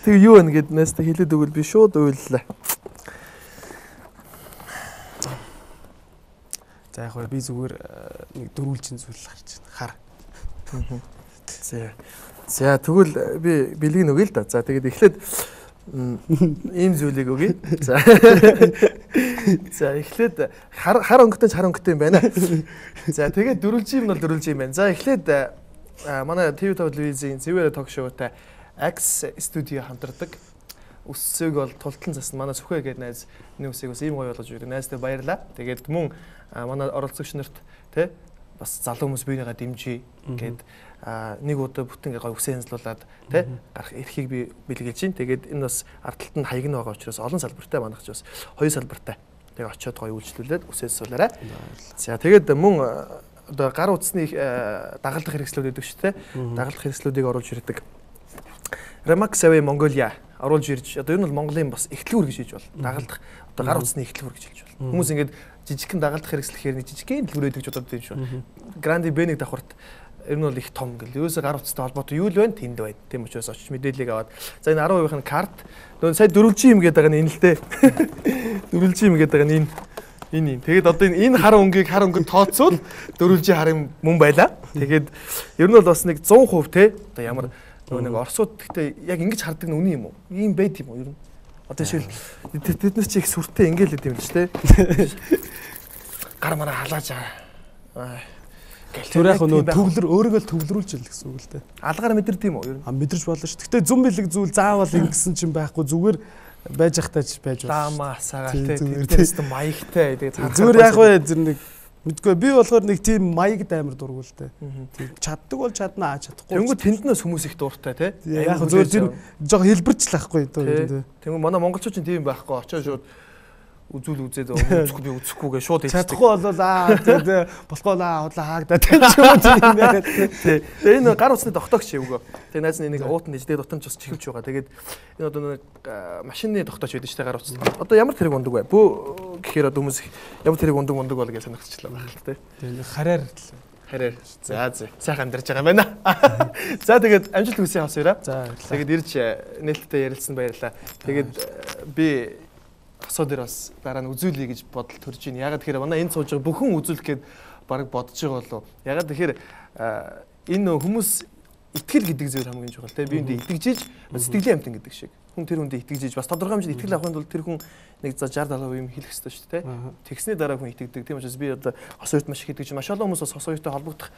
S1: Тэг юу вэ гэд найзтай хэлээд өгвөл би шууд уйллаа.
S4: За яг би зүгээр нэг дөрвөлжин зүйл харж байна. Хар.
S1: За тэгвэл би бэлгийг өгье л да. За тэгээд эхлээд ийм зүйлийг өгье. За. За эхлээд хар өнгөтэй хар өнгөтэй юм байна. За тэгээд дөрвөлжин бол дөрвөлжин юм байна. За эхлээд манай TV5 телевизийн Цэвэр ток шоутай X студио хамтардаг. Өссөг бол тултан засна манай Сүхэ гэдэг найз нэг үсийг бас ийм гоё болгож өгдөг. Найзтай баярлаа. Тэгээд мөн манай оролцогч нарт тий бас залуу хүмүүс биенийгээ дэмжиж гээд нэг удаа бүтэн гоё үсээ янзлуулад тий гарах эрхийг би бэлгэлж чинь. Тэгээд энэ бас ард талд нь хаягн байгаа учраас олон салбартай манайх ч бас хоёр салбартай. Тэгээд очиод гоё үйлчлүүлээд үсээс суулаарай. За тэгээд мөн одоо гар утасны дагалдах хэрэгслүүд гэдэг шүү дээ. Дагалдах хэрэгслүүдийг оруулж ирдэг. Remax-Away Mongolia оруулж ирж одоо ер нь бол Монголын бас эхлэлүүр гэж хэлж бол дагалдах одоо гар утасны эхлэлүүр гэж хэлж бол. Хүмүүс ингээд жижигхэн дагалдах хэрэгслэхээр нэг жижигхэн дэлгүүр өгдөг ч бодод юм шүү. Grandi B1 давхарт ер нь бол их том гэл. Юусо гар утастай холбоотой юу л байна? Тэнд байна. Тийм учраас очиж мэдээллийг аваад. За энэ 10% карт. Нөө сая дөрвөлжин юм гээд байгаа нь энэ л дээ. Дөрвөлжин юм гээд байгаа нь энэ. Тэгээд одоо энэ хар өнгийг хар өнгөнд тооцвол дөрвөлжин харын мөн байла. Тэгээд ер нь бол бас нэг 100% те. Одоо ямар нэг Оросууд гэхдээ яг ингэж хардаг нь үнэн юм уу? Ийм байд юм уу ер нь? Одоо жишээл тэднес чи их сүртэй ингээл л юм л ч те. Гар мараа халааж аа.
S4: Тэр яг нөө төвлөр өөрийгөө л төвлөрүүлж ил гэсэн үг л дээ.
S1: Алгаар мэдэрд юм уу ер нь?
S4: Мэдэрч болно шүү. Гэхдээ зүм бэлэг зүйл заавал ингэсэн чинь байхгүй зүгээр байж ахтайч байж болно.
S1: Даамаа сагаал те. Тэднээс маягтай тэгээд
S4: зүгээр яг вэ зэр нэг мэдгүй би болохоор нэг тийм маягд амар дургу л дээ. Тийм чаддаг бол чаднаа чадахгүй.
S1: Тэнгүү тэнднээс хүмүүс их дуртай те.
S4: Яг зүгээр тэр жоо хэлбэрч л ахгүй дээ.
S1: Тэнгүү манай монголчууд чинь тийм байхгүй очоо шууд үзүүл үзээд үзэхгүй би үзэхгүй гэж шууд хэлсэн.
S4: Чадахгүй болол тэгээд болохгүй худлаа хаагдаад тийм юм яриад.
S1: Тэгээ энэ гар утасны тогтоогч өгөө. Тэгээ найз нэг уутан дэжлээ дутамж бас чихвч байгаа. Тэгээд энэ одоо нэг машины тогтоогч байдаг шүү дээ гар утас. Одоо ямар тэрэг ундаг вэ? Бөө гэхээр одоо хүмүүс ямар тэрэг ундаг бол гэж санагцчлаа байх л тий.
S4: Тэгээ хараар.
S1: За сайхан амьдарч байгаа юм байна. За тэгээд амжилт хүсье хасвараа. Тэгээд ирж нээлттэй ярилцсан баярлалаа. Тэгээд би асуу дээр бас дараа нь үзүүлье гэж бодол төрж байна. Ягаад тэгэхээр манай энэ сууж байгаа бүхэн үзүүлэх гээд баг бодож байгаа болов. Ягаад тэгэхээр энэ хүмүүс итгэл гэдэг зүйл хамгийн чухал тийм би үүнд итгэжиж сэтгэлийн амтан гэдэг шиг. Хүн тэр хүнд итгэжиж бас тодорхой хэмжээнд итгэл авахын тулд тэр хүн нэг за 60-70% юм хэлэх хэрэгтэй шүү дээ тийм. Тэгсний дараа хүн итгэдэг. Тийм учраас би одоо хос хоёрт маш их итгэж маш олон хүмүүс бас хос хоёртой холбогдох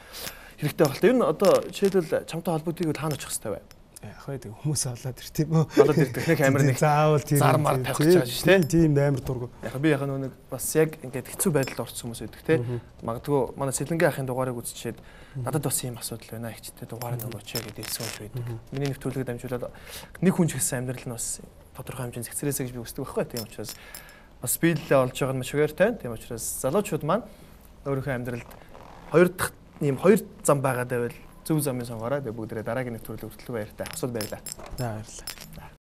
S1: хэрэгтэй байна. Тэр нь одоо жишээлбэл чамтай холбогдгийг таана очих хэрэгтэй бай.
S4: Яг байдаг хүмүүс олоод ир тийм үү.
S1: Олоод ирдэг нэг амар нэг
S4: заавал тийм
S1: зармаар тавих гэж байгаа шүү дээ.
S4: Тийм амар дургу.
S1: Яг би яг нэг бас яг ингээд хэцүү байдалд орсон хүмүүс байдаг тийм. Магадгүй манай Сэлэнгийн ахын дугаарыг үзчихээд надад бас ийм асуудал байна ихчтэй дугаарыг өгөөч гэдэг хэлсэн байдаг. Миний нэвтрүүлгийг дамжуулаад нэг хүн ч гэсэн амьдрал нь бас тодорхой хэмжээнд зэгцрээсэй гэж би хүсдэг байхгүй. Тийм учраас бас биелэлээ олж байгаа нь маш хөвөртэй. Тийм учраас залуучууд маань өөрийнхөө амьдралд хоёр дахь ийм хоёр зам байгаа байвал зөв замын сонгороо. Тэгээ бүгдээ дараагийн нэвтрүүлэг хүртэл баяртай. Асууд баярлаа.
S4: За баярлалаа.